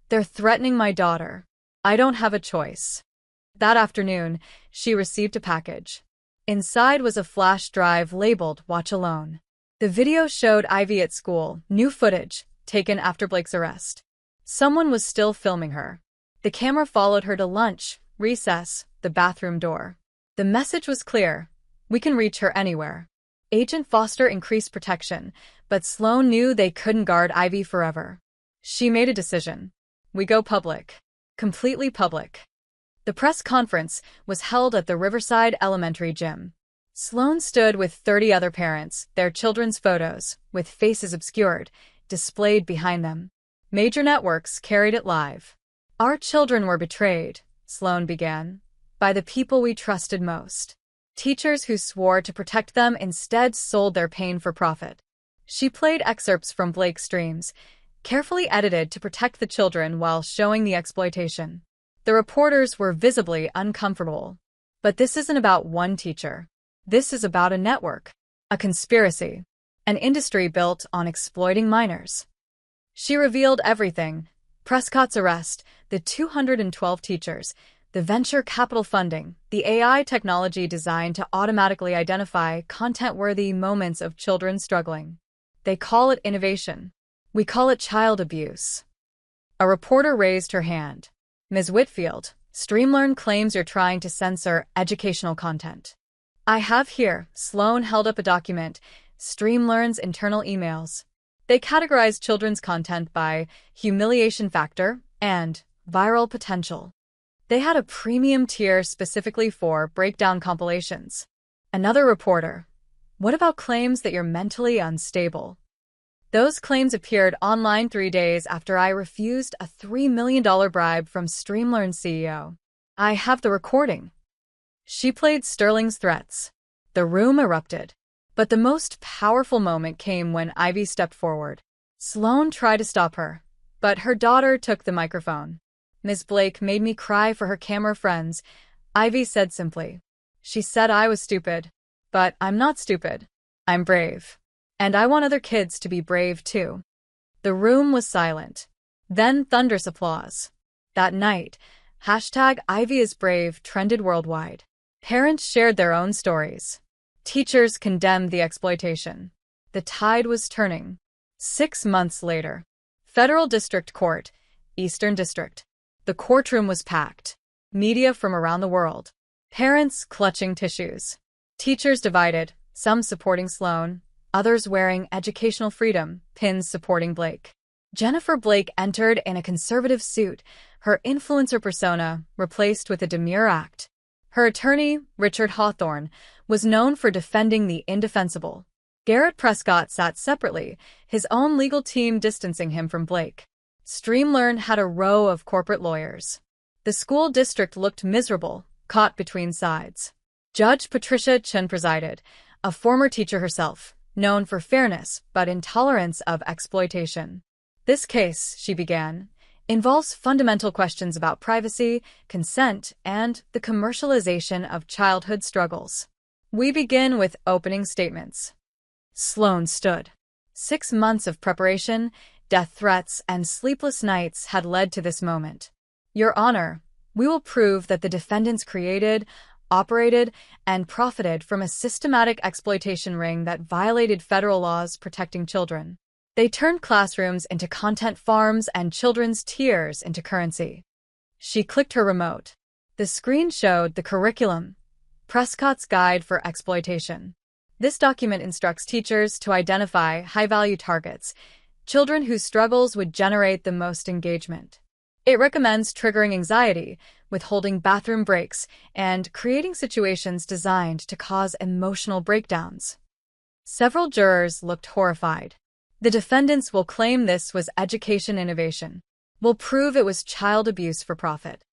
Speaker 1: They're threatening my daughter. I don't have a choice. That afternoon, she received a package. Inside was a flash drive labeled Watch Alone. The video showed Ivy at school, new footage, taken after Blake's arrest. Someone was still filming her. The camera followed her to lunch, recess, the bathroom door. The message was clear. We can reach her anywhere. Agent Foster increased protection, but Sloan knew they couldn't guard Ivy forever. She made a decision. We go public. Completely public. The press conference was held at the Riverside Elementary gym. Sloan stood with 30 other parents, their children's photos, with faces obscured, displayed behind them. Major networks carried it live. Our children were betrayed, Sloan began, by the people we trusted most. Teachers who swore to protect them instead sold their pain for profit. She played excerpts from Blake's streams, carefully edited to protect the children while showing the exploitation. The reporters were visibly uncomfortable. But this isn't about one teacher. This is about a network, a conspiracy, an industry built on exploiting minors. She revealed everything: Prescott's arrest, the 212 teachers, the venture capital funding, the AI technology designed to automatically identify content-worthy moments of children struggling. They call it innovation. We call it child abuse. A reporter raised her hand. Ms. Whitfield, Streamlearn claims you're trying to censor educational content. I have here, Sloan held up a document, Streamlearn's internal emails. They categorized children's content by humiliation factor and viral potential. They had a premium tier specifically for breakdown compilations. Another reporter. What about claims that you're mentally unstable? Those claims appeared online 3 days after I refused a $3 million bribe from Streamlearn's CEO. I have the recording. She played Sterling's threats. The room erupted. But the most powerful moment came when Ivy stepped forward. Sloan tried to stop her, but her daughter took the microphone. Ms. Blake made me cry for her camera friends, Ivy said simply. She said I was stupid. But I'm not stupid. I'm brave. And I want other kids to be brave too. The room was silent. Then thunderous applause. That night, #IvyIsBrave trended worldwide. Parents shared their own stories. Teachers condemned the exploitation. The tide was turning. 6 months later, Federal District Court, Eastern District. The courtroom was packed. Media from around the world. Parents clutching tissues. Teachers divided, some supporting Sloan, others wearing educational freedom pins supporting Blake. Jennifer Blake entered in a conservative suit, her influencer persona replaced with a demure act. Her attorney, Richard Hawthorne, was known for defending the indefensible. Garrett Prescott sat separately, his own legal team distancing him from Blake. Streamlearn had a row of corporate lawyers. The school district looked miserable, caught between sides. Judge Patricia Chen presided, a former teacher herself, known for fairness but intolerance of exploitation. This case, she began, involves fundamental questions about privacy, consent, and the commercialization of childhood struggles. We begin with opening statements. Sloan stood. 6 months of preparation, death threats, and sleepless nights had led to this moment. Your Honor, we will prove that the defendants created, operated, and profited from a systematic exploitation ring that violated federal laws protecting children. They turned classrooms into content farms and children's tears into currency. She clicked her remote. The screen showed the curriculum, Prescott's Guide for Exploitation. This document instructs teachers to identify high-value targets, children whose struggles would generate the most engagement. It recommends triggering anxiety, withholding bathroom breaks, and creating situations designed to cause emotional breakdowns. Several jurors looked horrified. The defendants will claim this was education innovation. Will prove it was child abuse for profit.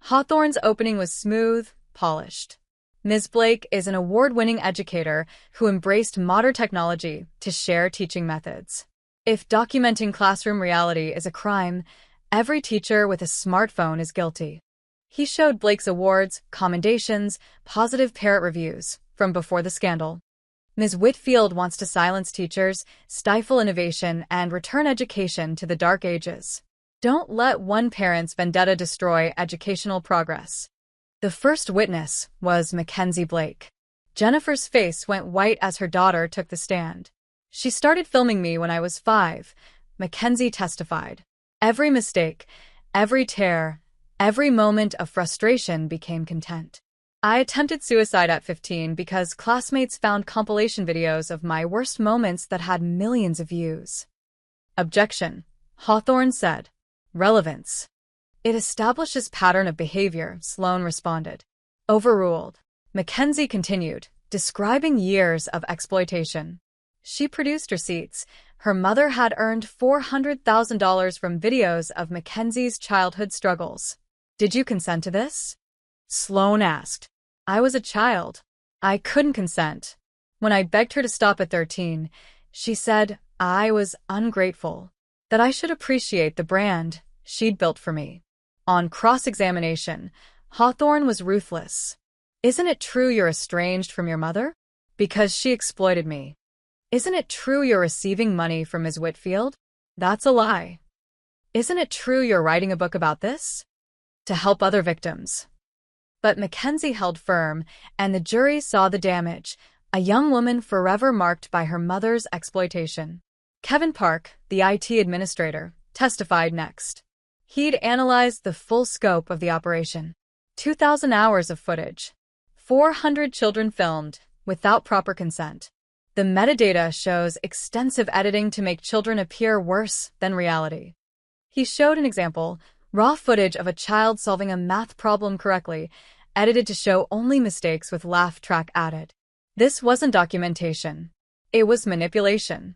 Speaker 1: Hawthorne's opening was smooth, polished. Ms. Blake is an award-winning educator who embraced modern technology to share teaching methods. If documenting classroom reality is a crime, every teacher with a smartphone is guilty. He showed Blake's awards, commendations, positive parent reviews from before the scandal. Ms. Whitfield wants to silence teachers, stifle innovation, and return education to the dark ages. Don't let one parent's vendetta destroy educational progress. The first witness was Mackenzie Blake. Jennifer's face went white as her daughter took the stand. She started filming me when I was 5, Mackenzie testified. Every mistake, every tear, every moment of frustration became content. I attempted suicide at 15 because classmates found compilation videos of my worst moments that had millions of views. Objection, Hawthorne said. Relevance. It establishes pattern of behavior, Sloan responded. Overruled. Mackenzie continued, describing years of exploitation. She produced receipts. Her mother had earned $400,000 from videos of Mackenzie's childhood struggles. Did you consent to this? Sloan asked. I was a child. I couldn't consent. When I begged her to stop at 13, she said I was ungrateful, that I should appreciate the brand she'd built for me. On cross-examination, Hawthorne was ruthless. Isn't it true you're estranged from your mother? Because she exploited me. Isn't it true you're receiving money from Ms. Whitfield? That's a lie. Isn't it true you're writing a book about this? To help other victims. But Mackenzie held firm, and the jury saw the damage, a young woman forever marked by her mother's exploitation. Kevin Park, the IT administrator, testified next. He'd analyzed the full scope of the operation. 2,000 hours of footage. 400 children filmed, without proper consent. The metadata shows extensive editing to make children appear worse than reality. He showed an example, raw footage of a child solving a math problem correctly, edited to show only mistakes with laugh track added. This wasn't documentation. It was manipulation.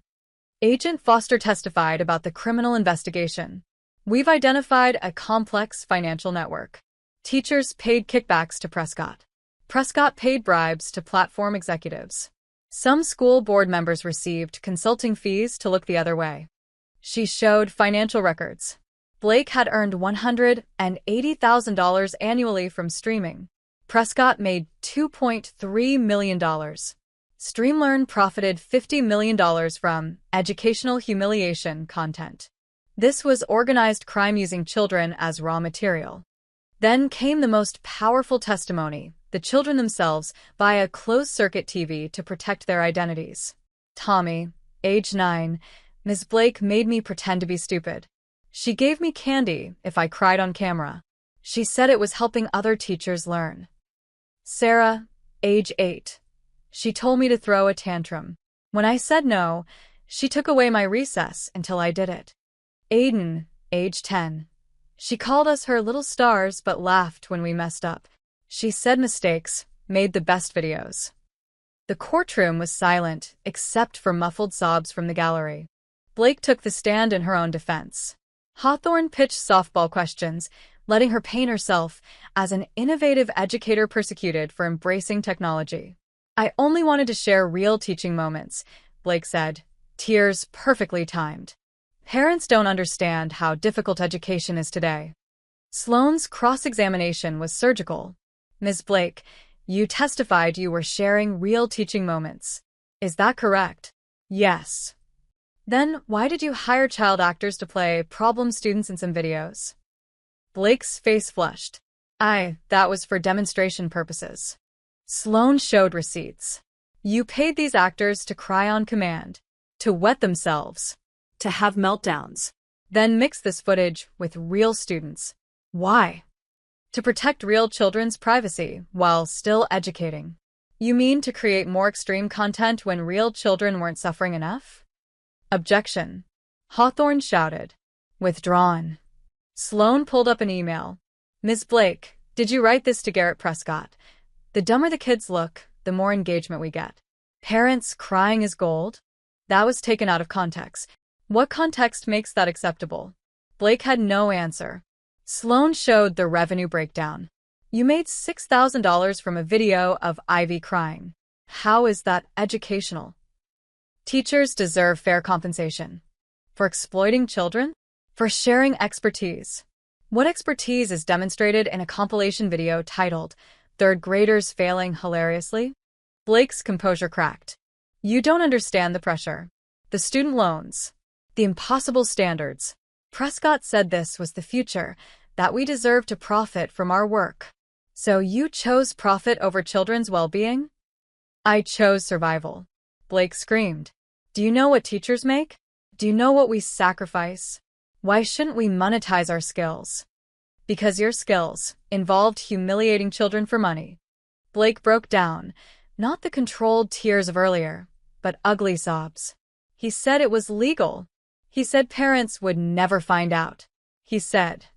Speaker 1: Agent Foster testified about the criminal investigation. We've identified a complex financial network. Teachers paid kickbacks to Prescott. Prescott paid bribes to platform executives. Some school board members received consulting fees to look the other way. She showed financial records. Blake had earned $180,000 annually from streaming. Prescott made $2.3 million. Streamlearn profited $50 million from educational humiliation content. This was organized crime using children as raw material. Then came the most powerful testimony, the children themselves, via closed-circuit TV to protect their identities. Tommy, age 9, Ms. Blake made me pretend to be stupid. She gave me candy if I cried on camera. She said it was helping other teachers learn. Sarah, age 8. She told me to throw a tantrum. When I said no, she took away my recess until I did it. Aiden, age 10. She called us her little stars but laughed when we messed up. She said mistakes made the best videos. The courtroom was silent, except for muffled sobs from the gallery. Blake took the stand in her own defense. Hawthorne pitched softball questions, letting her paint herself as an innovative educator persecuted for embracing technology. I only wanted to share real teaching moments, Blake said, tears perfectly timed. Parents don't understand how difficult education is today. Sloane's cross-examination was surgical. Ms. Blake, you testified you were sharing real teaching moments. Is that correct? Yes. Then why did you hire child actors to play problem students in some videos? Blake's face flushed. That was for demonstration purposes. Sloane showed receipts. You paid these actors to cry on command, to wet themselves,
Speaker 2: To have meltdowns.
Speaker 1: then mix this footage with real students. Why? To protect real children's privacy while still educating. You mean to create more extreme content when real children weren't suffering enough? Objection. Hawthorne shouted. Withdrawn. Sloane pulled up an email. Ms. Blake, did you write this to Garrett Prescott? The dumber the kids look, the more engagement we get. Parents crying is gold? That was taken out of context. What context makes that acceptable? Blake had no answer. Sloane showed the revenue breakdown. You made $6,000 from a video of Ivy crying. How is that educational? Teachers deserve fair compensation. For exploiting children? For sharing expertise. What expertise is demonstrated in a compilation video titled, Third Graders Failing Hilariously? Blake's composure cracked. You don't understand the pressure. The student loans. The impossible standards. Prescott said this was the future, that we deserve to profit from our work. So you chose profit over children's well-being? I chose survival. Blake screamed. Do you know what teachers make? Do you know what we sacrifice? Why shouldn't we monetize our skills? Because your skills involved humiliating children for money. Blake broke down, not the controlled tears of earlier, but ugly sobs. He said it was legal. He said parents would never find out. He said.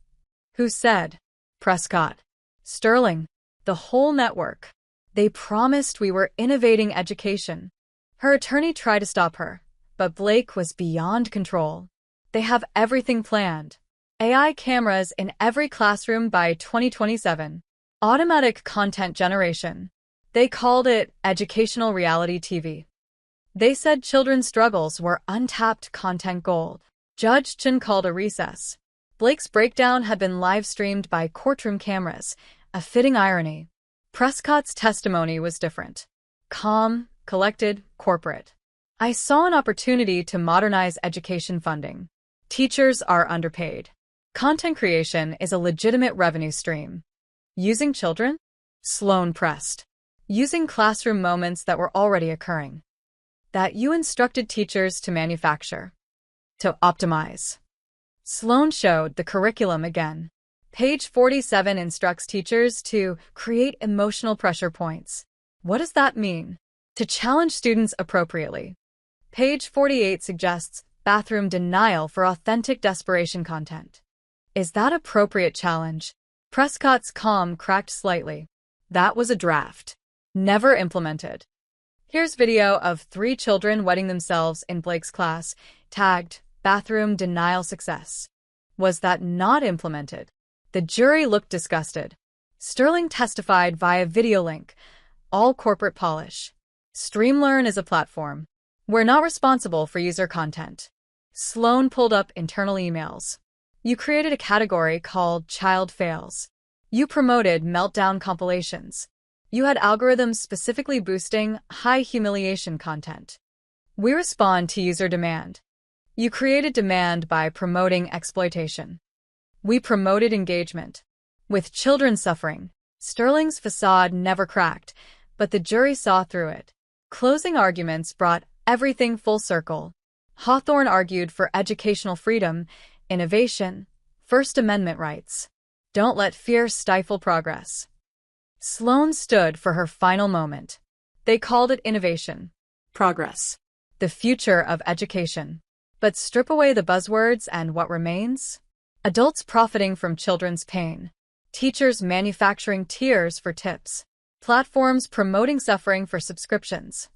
Speaker 1: Who said? Prescott. Sterling. The whole network. They promised we were innovating education. Her attorney tried to stop her, but Blake was beyond control. They have everything planned. AI cameras in every classroom by 2027. Automatic content generation. They called it educational reality TV. They said children's struggles were untapped content gold. Judge Chin called a recess. Blake's breakdown had been live-streamed by courtroom cameras, a fitting irony. Prescott's testimony was different. Calm, collected, corporate. I saw an opportunity to modernize education funding. Teachers are underpaid. Content creation is a legitimate revenue stream. Using children? Sloan pressed. Using classroom moments that were already occurring. That you instructed teachers to manufacture. To optimize. Sloan showed the curriculum again. Page 47 instructs teachers to create emotional pressure points. What does that mean? To challenge students appropriately. Page 48 suggests bathroom denial for authentic desperation content. Is that appropriate challenge? Prescott's calm cracked slightly. That was a draft. Never implemented. Here's video of 3 children wetting themselves in Blake's class, tagged bathroom denial success. Was that not implemented? The jury looked disgusted. Sterling testified via video link. All corporate polish. StreamLearn is a platform. We're not responsible for user content. Sloan pulled up internal emails. You created a category called Child Fails. You promoted meltdown compilations. You had algorithms specifically boosting high humiliation content. We respond to user demand. You created demand by promoting exploitation. We promoted engagement. With children suffering, Sterling's facade never cracked, but the jury saw through it. Closing arguments brought everything full circle. Hawthorne argued for educational freedom, innovation, First Amendment rights. Don't let fear stifle progress. Sloan stood for her final moment. They called it innovation, progress, the future of education. But strip away the buzzwords and what remains? Adults profiting from children's pain. Teachers manufacturing tears for tips. Platforms promoting suffering for subscriptions.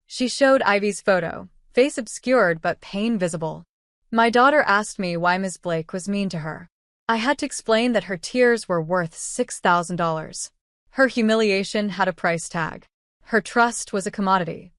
Speaker 1: She showed Ivy's photo, face obscured but pain visible. My daughter asked me why Ms. Blake was mean to her. I had to explain that her tears were worth $6,000. Her humiliation had a price tag. Her trust was a commodity.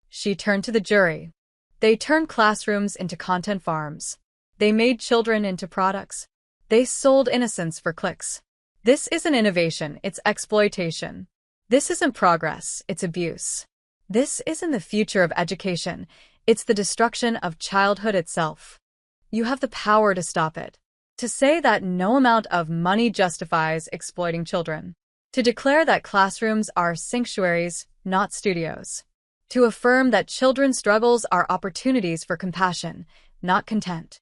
Speaker 1: She turned to the jury. They turned classrooms into content farms. They made children into products. They sold innocence for clicks. This isn't innovation, it's exploitation. This isn't progress, it's abuse. This isn't the future of education, it's the destruction of childhood itself. You have the power to stop it. To say that no amount of money justifies exploiting children. To declare that classrooms are sanctuaries, not studios. To affirm that children's struggles are opportunities for compassion, not content.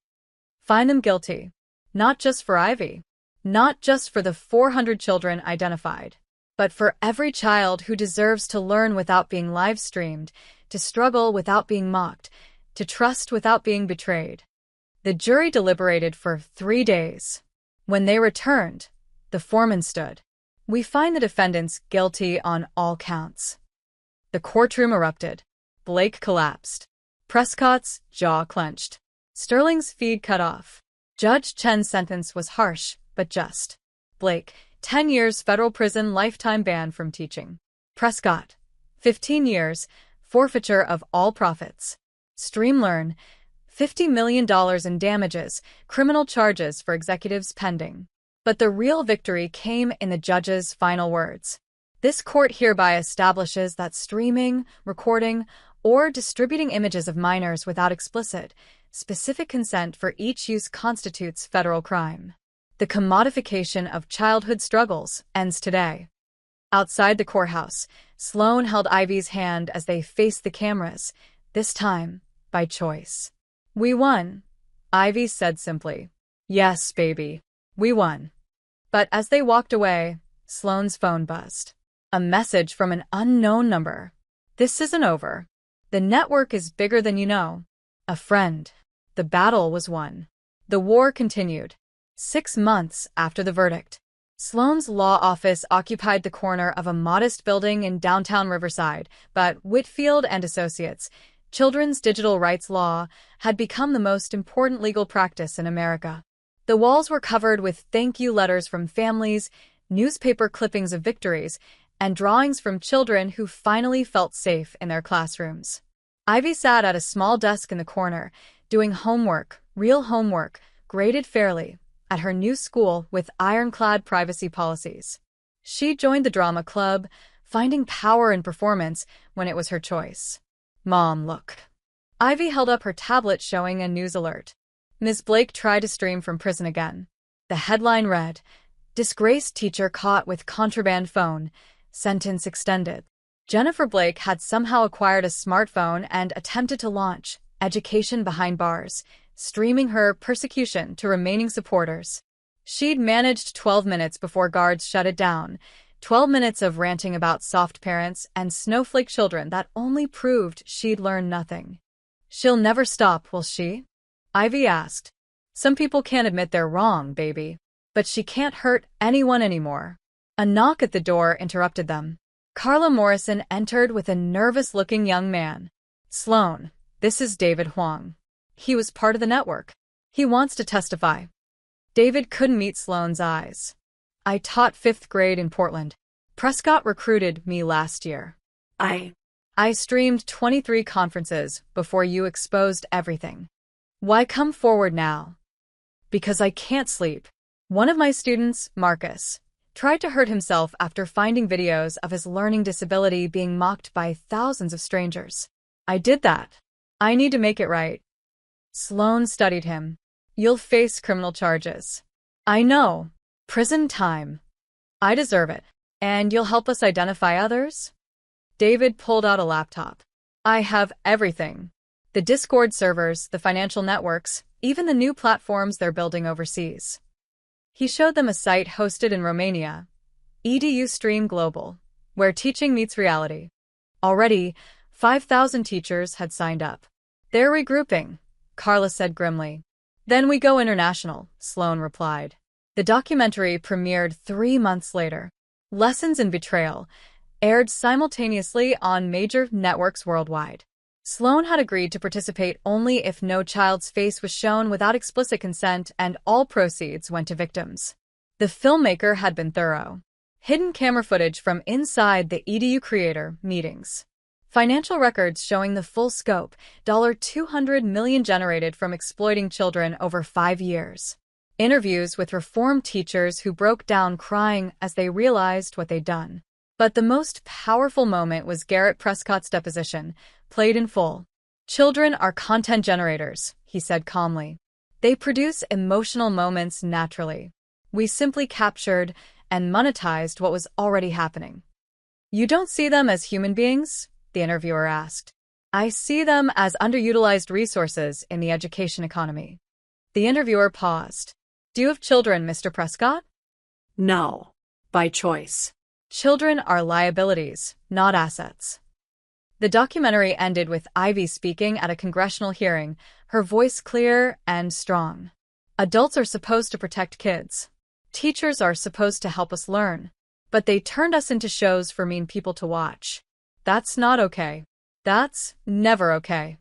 Speaker 1: Find them guilty. Not just for Ivy. Not just for the 400 children identified. But for every child who deserves to learn without being live-streamed, to struggle without being mocked, to trust without being betrayed. The jury deliberated for 3 days. When they returned, the foreman stood. We find the defendants guilty on all counts. The courtroom erupted. Blake collapsed. Prescott's jaw clenched. Sterling's feed cut off. Judge Chen's sentence was harsh, but just. Blake, 10 years federal prison, lifetime ban from teaching. Prescott, 15 years, forfeiture of all profits. StreamLearn, $50 million in damages, criminal charges for executives pending. But the real victory came in the judge's final words. This court hereby establishes that streaming, recording, or distributing images of minors without explicit, specific consent for each use constitutes federal crime. The commodification of childhood struggles ends today. Outside the courthouse, Sloan held Ivy's hand as they faced the cameras, this time by choice. "We won," Ivy said simply. "Yes, baby. We won." But as they walked away, Sloan's phone buzzed. A message from an unknown number. "This isn't over. The network is bigger than you know. A friend. The battle was won." The war continued. 6 months after the verdict, Sloan's law office occupied the corner of a modest building in downtown Riverside, but Whitfield and Associates, children's digital rights law, had become the most important legal practice in America. The walls were covered with thank you letters from families, newspaper clippings of victories, and drawings from children who finally felt safe in their classrooms. Ivy sat at a small desk in the corner, doing homework, real homework, graded fairly, at her new school with ironclad privacy policies. She joined the drama club, finding power in performance when it was her choice. "Mom, look." Ivy held up her tablet showing a news alert. Ms. Blake tried to stream from prison again. The headline read, "Disgraced teacher caught with contraband phone. Sentence extended." Jennifer Blake had somehow acquired a smartphone and attempted to launch Education Behind Bars, streaming her persecution to remaining supporters. She'd managed 12 minutes before guards shut it down, 12 minutes of ranting about soft parents and snowflake children that only proved she'd learned nothing. "She'll never stop, will she?" Ivy asked. "Some people can't admit they're wrong, baby. But she can't hurt anyone anymore." A knock at the door interrupted them. Carla Morrison entered with a nervous-looking young man. "Sloan, this is David Huang. He was part of the network. He wants to testify." David couldn't meet Sloan's eyes. "I taught 5th grade in Portland. Prescott recruited me last year. I streamed 23 conferences before you exposed everything. Why come forward now?" "Because I can't sleep. One of my students, Marcus, tried to hurt himself after finding videos of his learning disability being mocked by thousands of strangers. I did that. I need to make it right." Sloan studied him. "You'll face criminal charges." "I know. Prison time. I deserve it. And you'll help us identify others?" David pulled out a laptop. "I have everything. The Discord servers, the financial networks, even the new platforms they're building overseas." He showed them a site hosted in Romania, EDU Stream Global, where teaching meets reality. Already, 5,000 teachers had signed up. "They're regrouping," Carla said grimly. "Then we go international," Sloan replied. The documentary premiered 3 months later. Lessons in Betrayal aired simultaneously on major networks worldwide. Sloan had agreed to participate only if no child's face was shown without explicit consent, and all proceeds went to victims. The filmmaker had been thorough. Hidden camera footage from inside the EDU creator meetings. Financial records showing the full scope, $200 million generated from exploiting children over 5 years. Interviews with reformed teachers who broke down crying as they realized what they'd done. But the most powerful moment was Garrett Prescott's deposition, played in full. "Children are content generators," he said calmly. "They produce emotional moments naturally. We simply captured and monetized what was already happening." "You don't see them as human beings?" the interviewer asked. "I see them as underutilized resources in the education economy." The interviewer paused. "Do you have children, Mr. Prescott?"
Speaker 2: No. By choice.
Speaker 1: "Children are liabilities, not assets." The documentary ended with Ivy speaking at a congressional hearing, her voice clear and strong. "Adults are supposed to protect kids. Teachers are supposed to help us learn. But they turned us into shows for mean people to watch. That's not okay. That's never okay."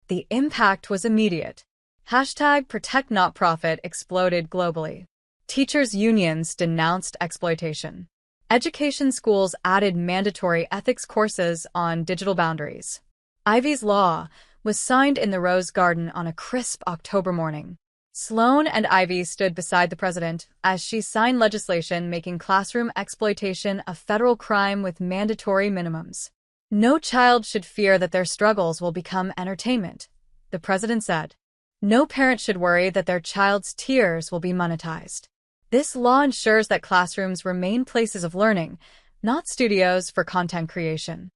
Speaker 1: The impact was immediate. #ProtectNotProfit exploded globally. Teachers' unions denounced exploitation. Education schools added mandatory ethics courses on digital boundaries. Ivy's law was signed in the Rose Garden on a crisp October morning. Sloan and Ivy stood beside the president as she signed legislation making classroom exploitation a federal crime with mandatory minimums. No child should fear that their struggles will become entertainment, the president said. No parent should worry that their child's tears will be monetized. This law ensures that classrooms remain places of learning, not studios for content creation.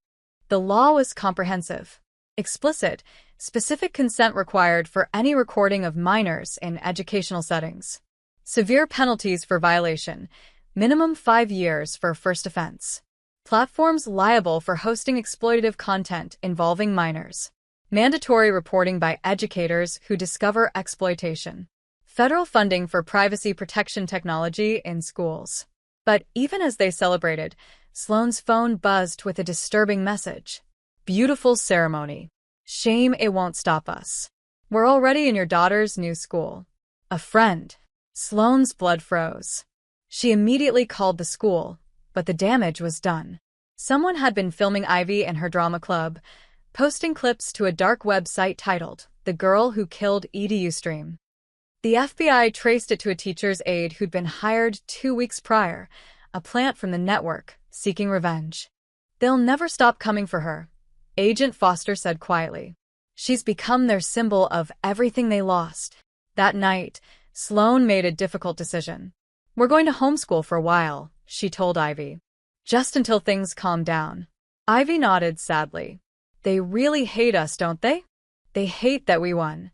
Speaker 1: The law was comprehensive. Explicit, specific consent required for any recording of minors in educational settings. Severe penalties for violation, minimum 5 years for first offense. Platforms liable for hosting exploitative content involving minors. Mandatory reporting by educators who discover exploitation. Federal funding for privacy protection technology in schools. But even as they celebrated, Sloane's phone buzzed with a disturbing message. Beautiful ceremony. Shame it won't stop us. We're already in your daughter's new school. A friend. Sloane's blood froze. She immediately called the school, but the damage was done. Someone had been filming Ivy and her drama club, posting clips to a dark website titled, The Girl Who Killed EduStream. The FBI traced it to a teacher's aide who'd been hired 2 weeks prior, a plant from the network, seeking revenge. They'll never stop coming for her, Agent Foster said quietly. She's become their symbol of everything they lost. That night, Sloane made a difficult decision. We're going to homeschool for a while, she told Ivy. Just until things calm down. Ivy nodded sadly. They really hate us, don't they? They hate that we won.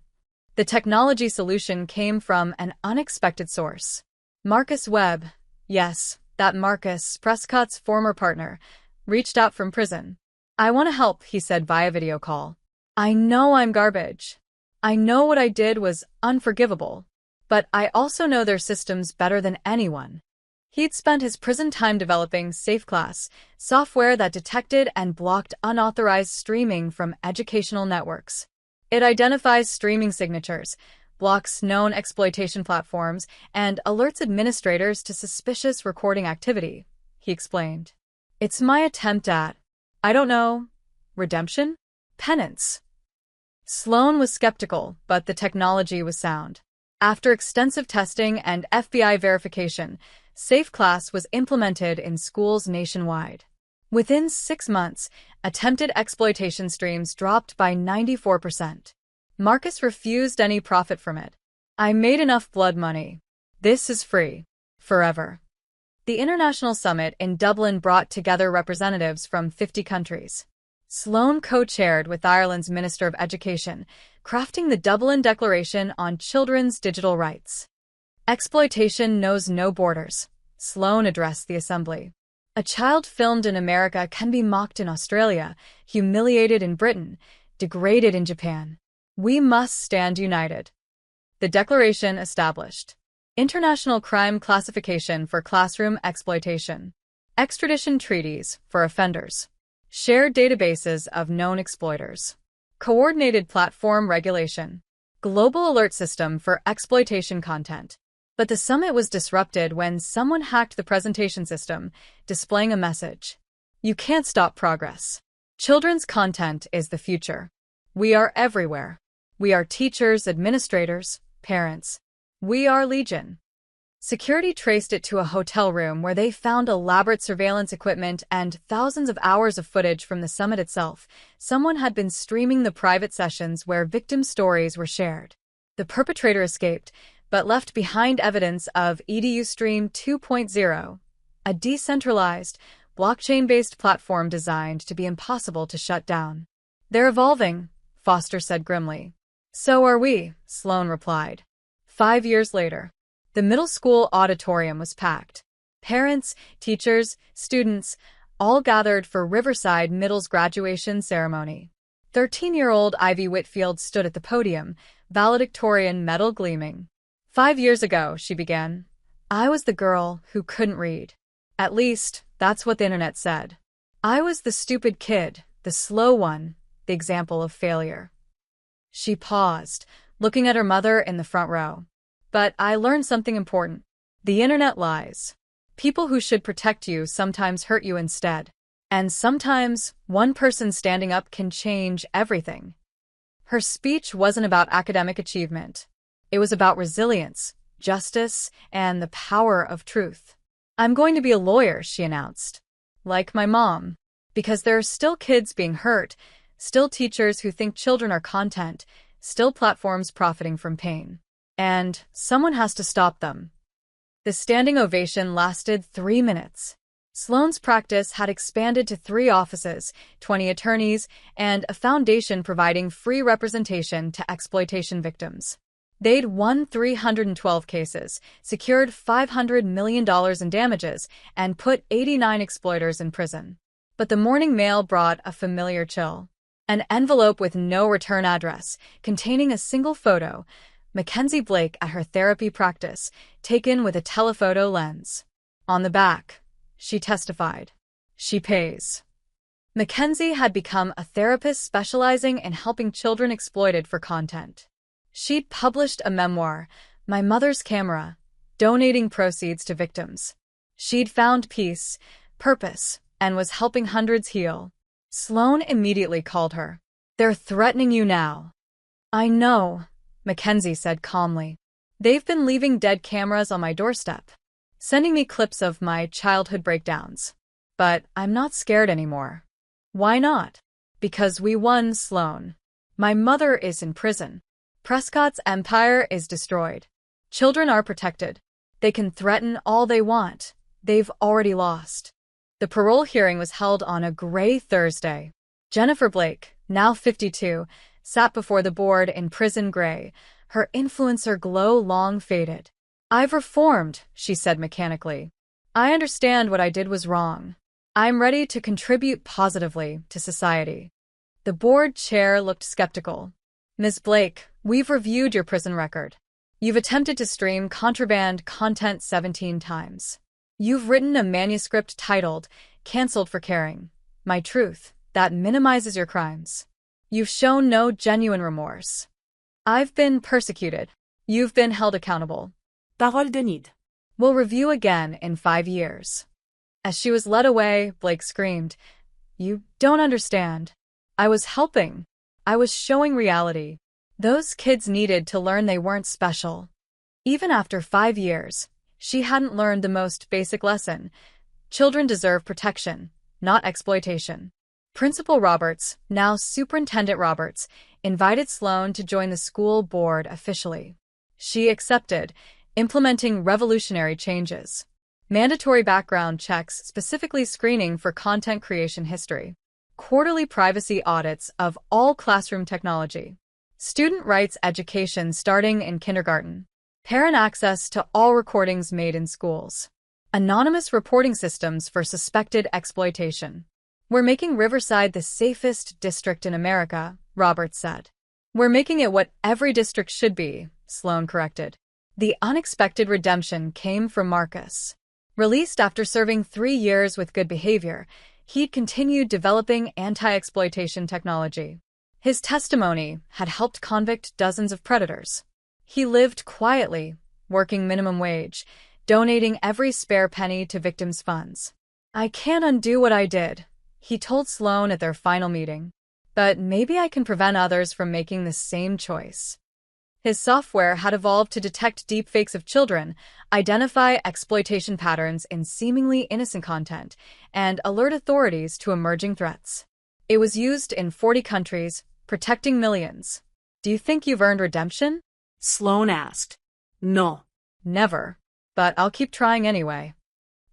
Speaker 1: The technology solution came from an unexpected source. Marcus Webb, yes, that Marcus, Prescott's former partner, reached out from prison. I want to help, he said via video call. I know I'm garbage. I know what I did was unforgivable. But I also know their systems better than anyone. He'd spent his prison time developing SafeClass, software that detected and blocked unauthorized streaming from educational networks. It identifies streaming signatures, blocks known exploitation platforms, and alerts administrators to suspicious recording activity, he explained. It's my attempt at, I don't know, redemption? Penance. Sloane was skeptical, but the technology was sound. After extensive testing and FBI verification, SafeClass was implemented in schools nationwide. Within 6 months, attempted exploitation streams dropped by 94%. Marcus refused any profit from it. I made enough blood money. This is free. Forever. The International Summit in Dublin brought together representatives from 50 countries. Sloane co-chaired with Ireland's Minister of Education, crafting the Dublin Declaration on Children's Digital Rights. Exploitation knows no borders, Sloane addressed the assembly. A child filmed in America can be mocked in Australia, humiliated in Britain, degraded in Japan. We must stand united. The declaration established international crime classification for classroom exploitation, extradition treaties for offenders, shared databases of known exploiters, coordinated platform regulation, global alert system for exploitation content. But the summit was disrupted when someone hacked the presentation system, displaying a message. You can't stop progress. Children's content is the future. We are everywhere. We are teachers, administrators, parents. We are Legion. Security traced it to a hotel room where they found elaborate surveillance equipment and thousands of hours of footage from the summit itself. Someone had been streaming the private sessions where victim stories were shared. The perpetrator escaped, but left behind evidence of EduStream 2.0, a decentralized, blockchain-based platform designed to be impossible to shut down. They're evolving, Foster said grimly. So are we, Sloane replied. 5 years later, the middle school auditorium was packed. Parents, teachers, students, all gathered for Riverside Middle's graduation ceremony. 13-year-old Ivy Whitfield stood at the podium, valedictorian medal gleaming. 5 years ago, she began, I was the girl who couldn't read. At least, that's what the internet said. I was the stupid kid, the slow one, the example of failure. She paused, looking at her mother in the front row. But I learned something important. The internet lies. People who should protect you sometimes hurt you instead. And sometimes, one person standing up can change everything. Her speech wasn't about academic achievement. It was about resilience, justice, and the power of truth. I'm going to be a lawyer, she announced. Like my mom. Because there are still kids being hurt, still teachers who think children are content, still platforms profiting from pain. And someone has to stop them. The standing ovation lasted 3 minutes. Sloane's practice had expanded to 3 offices, 20 attorneys, and a foundation providing free representation to exploitation victims. They'd won 312 cases, secured $500 million in damages, and put 89 exploiters in prison. But the morning mail brought a familiar chill. An envelope with no return address, containing a single photo, Mackenzie Blake at her therapy practice, taken with a telephoto lens. On the back, she testified. She pays. Mackenzie had become a therapist specializing in helping children exploited for content. She'd published a memoir, My Mother's Camera, donating proceeds to victims. She'd found peace, purpose, and was helping hundreds heal. Sloane immediately called her. They're threatening you now. I know, Mackenzie said calmly. They've been leaving dead cameras on my doorstep, sending me clips of my childhood breakdowns. But I'm not scared anymore. Why not? Because we won, Sloane. My mother is in prison. Prescott's empire is destroyed. Children are protected. They can threaten all they want. They've already lost. The parole hearing was held on a gray Thursday. Jennifer Blake, now 52, sat before the board in prison gray, her influencer glow long faded. I've reformed, she said mechanically. I understand what I did was wrong. I'm ready to contribute positively to society. The board chair looked skeptical. Ms. Blake, we've reviewed your prison record. You've attempted to stream contraband content 17 times. You've written a manuscript titled, Cancelled for Caring, My Truth, that minimizes your crimes. You've shown no genuine remorse. I've been persecuted. You've been held accountable.
Speaker 2: Parole de nid.
Speaker 1: We'll review again in 5 years. As she was led away, Blake screamed, You don't understand. I was helping. I was showing reality. Those kids needed to learn they weren't special. Even after 5 years, she hadn't learned the most basic lesson. Children deserve protection, not exploitation. Principal Roberts, now Superintendent Roberts, invited Sloane to join the school board officially. She accepted, implementing revolutionary changes. Mandatory background checks specifically screening for content creation history. Quarterly privacy audits of all classroom technology. Student rights education starting in kindergarten. Parent access to all recordings made in schools. Anonymous reporting systems for suspected exploitation. We're making Riverside the safest district in America, Roberts said. We're making it what every district should be, Sloane corrected. The unexpected redemption came from Marcus. Released after serving 3 years with good behavior, he'd continued developing anti-exploitation technology. His testimony had helped convict dozens of predators. He lived quietly, working minimum wage, donating every spare penny to victims' funds. I can't undo what I did, he told Sloane at their final meeting. But maybe I can prevent others from making the same choice. His software had evolved to detect deepfakes of children, identify exploitation patterns in seemingly innocent content, and alert authorities to emerging threats. It was used in 40 countries, protecting millions. Do you think you've earned redemption?
Speaker 2: Sloane asked. No.
Speaker 1: Never. But I'll keep trying anyway.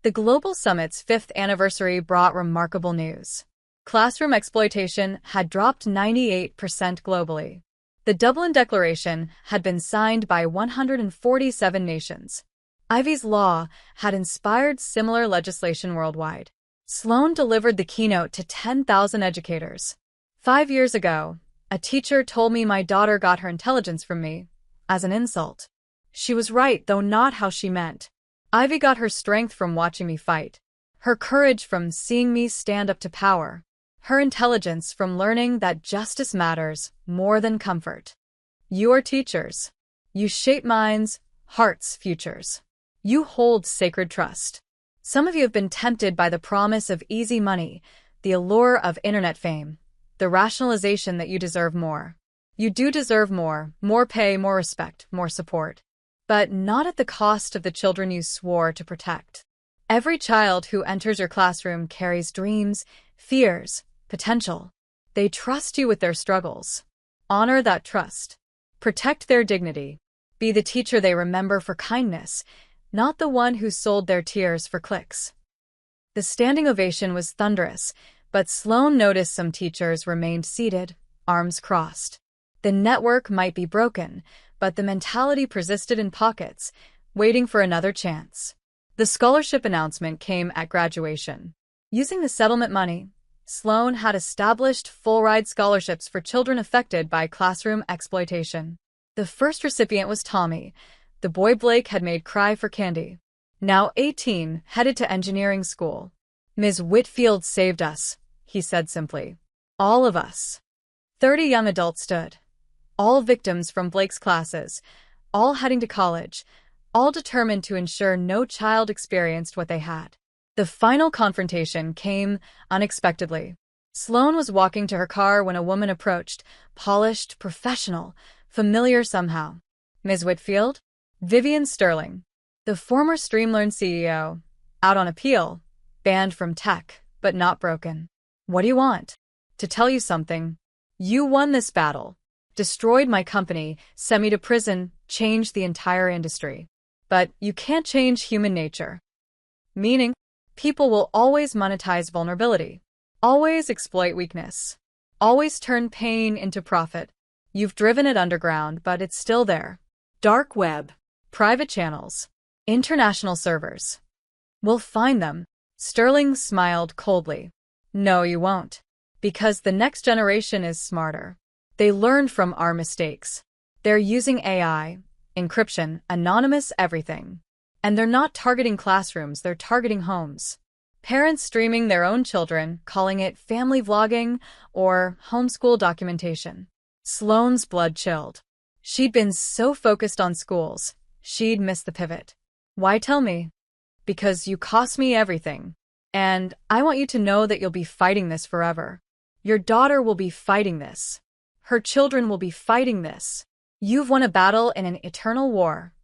Speaker 1: The Global Summit's 5th anniversary brought remarkable news. Classroom exploitation had dropped 98% globally. The Dublin Declaration had been signed by 147 nations. Ivy's law had inspired similar legislation worldwide. Sloane delivered the keynote to 10,000 educators. 5 years ago, a teacher told me my daughter got her intelligence from me, as an insult. She was right, though not how she meant. Ivy got her strength from watching me fight, her courage from seeing me stand up to power, her intelligence from learning that justice matters more than comfort. You are teachers. You shape minds, hearts, futures. You hold sacred trust. Some of you have been tempted by the promise of easy money, the allure of internet fame, the rationalization that you deserve more. You do deserve more pay, more respect, more support. But not at the cost of the children you swore to protect. Every child who enters your classroom carries dreams, fears, potential. They trust you with their struggles. Honor that trust. Protect their dignity. Be the teacher they remember for kindness, not the one who sold their tears for clicks. The standing ovation was thunderous, but Sloan noticed some teachers remained seated, arms crossed. The network might be broken, but the mentality persisted in pockets, waiting for another chance. The scholarship announcement came at graduation. Using the settlement money, Sloan had established full-ride scholarships for children affected by classroom exploitation. The first recipient was Tommy, the boy Blake had made cry for candy. Now 18, headed to engineering school. "Ms. Whitfield saved us," he said simply. "All of us." 30 young adults stood. All victims from Blake's classes, all heading to college, all determined to ensure no child experienced what they had. The final confrontation came unexpectedly. Sloan was walking to her car when a woman approached, polished, professional, familiar somehow. "Ms. Whitfield?" Vivian Sterling, the former Streamlearn CEO, out on appeal, banned from tech, but not broken. "What do you want?" "To tell you something. You won this battle. Destroyed my company, sent me to prison, changed the entire industry. But you can't change human nature." Meaning, people will always monetize vulnerability, always exploit weakness, always turn pain into profit. You've driven it underground, but it's still there. Dark web, private channels, international servers. We'll find them. Sterling smiled coldly. "No, you won't. Because the next generation is smarter. They learned from our mistakes. They're using AI, encryption, anonymous everything. And they're not targeting classrooms, they're targeting homes. Parents streaming their own children, calling it family vlogging or homeschool documentation." Sloane's blood chilled. She'd been so focused on schools, she'd missed the pivot. "Why tell me?" "Because you cost me everything. And I want you to know that you'll be fighting this forever. Your daughter will be fighting this. Her children will be fighting this. You've won a battle in an eternal war."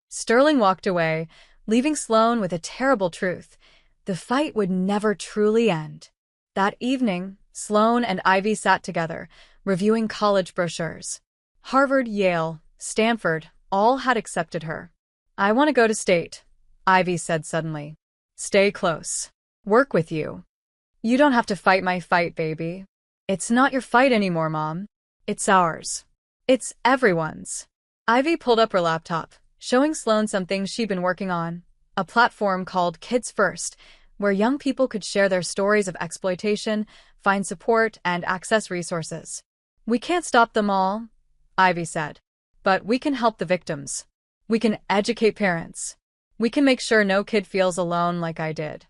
Speaker 1: Sterling walked away, leaving Sloan with a terrible truth. The fight would never truly end. That evening, Sloan and Ivy sat together, reviewing college brochures. Harvard, Yale, Stanford, all had accepted her. "I want to go to state," Ivy said suddenly. "Stay close. Work with you. You don't have to fight my fight, baby. It's not your fight anymore, Mom. It's ours. It's everyone's." Ivy pulled up her laptop, showing Sloan something she'd been working on, a platform called Kids First, where young people could share their stories of exploitation, find support, and access resources. "We can't stop them all," Ivy said, "but we can help the victims. We can educate parents. We can make sure no kid feels alone like I did."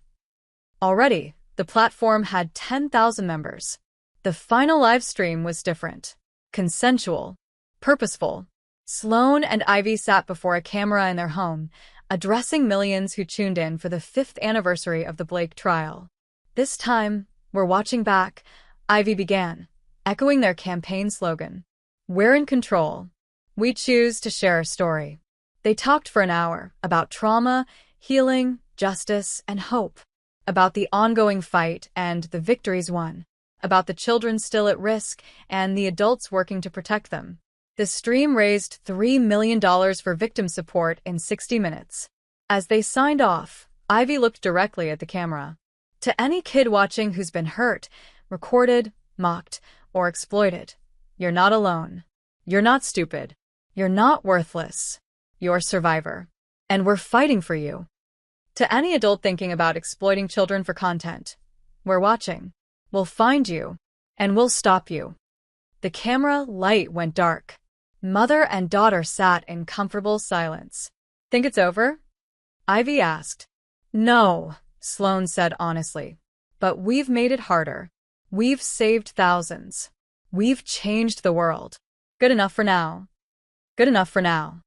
Speaker 1: Already, the platform had 10,000 members. The final live stream was different. Consensual. Purposeful. Sloan and Ivy sat before a camera in their home, addressing millions who tuned in for the 5th anniversary of the Blake trial. "This time, we're watching back," Ivy began, echoing their campaign slogan. "We're in control. We choose to share our story." They talked for an hour about trauma, healing, justice, and hope, about the ongoing fight and the victories won, about the children still at risk and the adults working to protect them. The stream raised $3 million for victim support in 60 minutes. As they signed off, Ivy looked directly at the camera. "To any kid watching who's been hurt, recorded, mocked, or exploited, you're not alone. You're not stupid. You're not worthless. You're a survivor. And we're fighting for you. To any adult thinking about exploiting children for content, we're watching. We'll find you, and we'll stop you." The camera light went dark. Mother and daughter sat in comfortable silence. "Think it's over?" Ivy asked. "No," Sloan said honestly. "But we've made it harder. We've saved thousands. We've changed the world. Good enough for now. Good enough for now."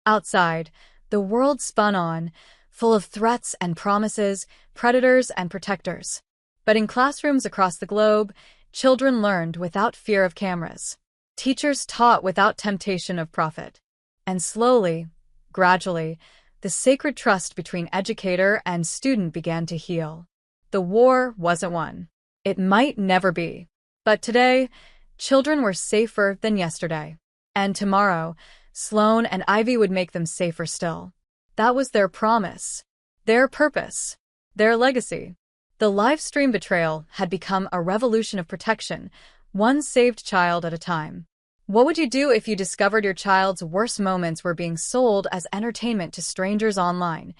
Speaker 1: Outside, the world spun on, full of threats and promises, predators and protectors. But in classrooms across the globe, children learned without fear of cameras. Teachers taught without temptation of profit. And slowly, gradually, the sacred trust between educator and student began to heal. The war wasn't won. It might never be. But today, children were safer than yesterday. And tomorrow, Sloane and Ivy would make them safer still. That was their promise, their purpose, their legacy. The live stream betrayal had become a revolution of protection, one saved child at a time. What would you do if you discovered your child's worst moments were being sold as entertainment to strangers online?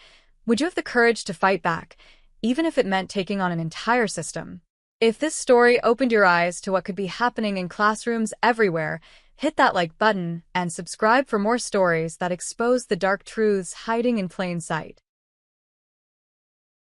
Speaker 1: Would you have the courage to fight back, even if it meant taking on an entire system? If this story opened your eyes to what could be happening in classrooms everywhere, hit that like button and subscribe for more stories that expose the dark truths hiding in plain sight.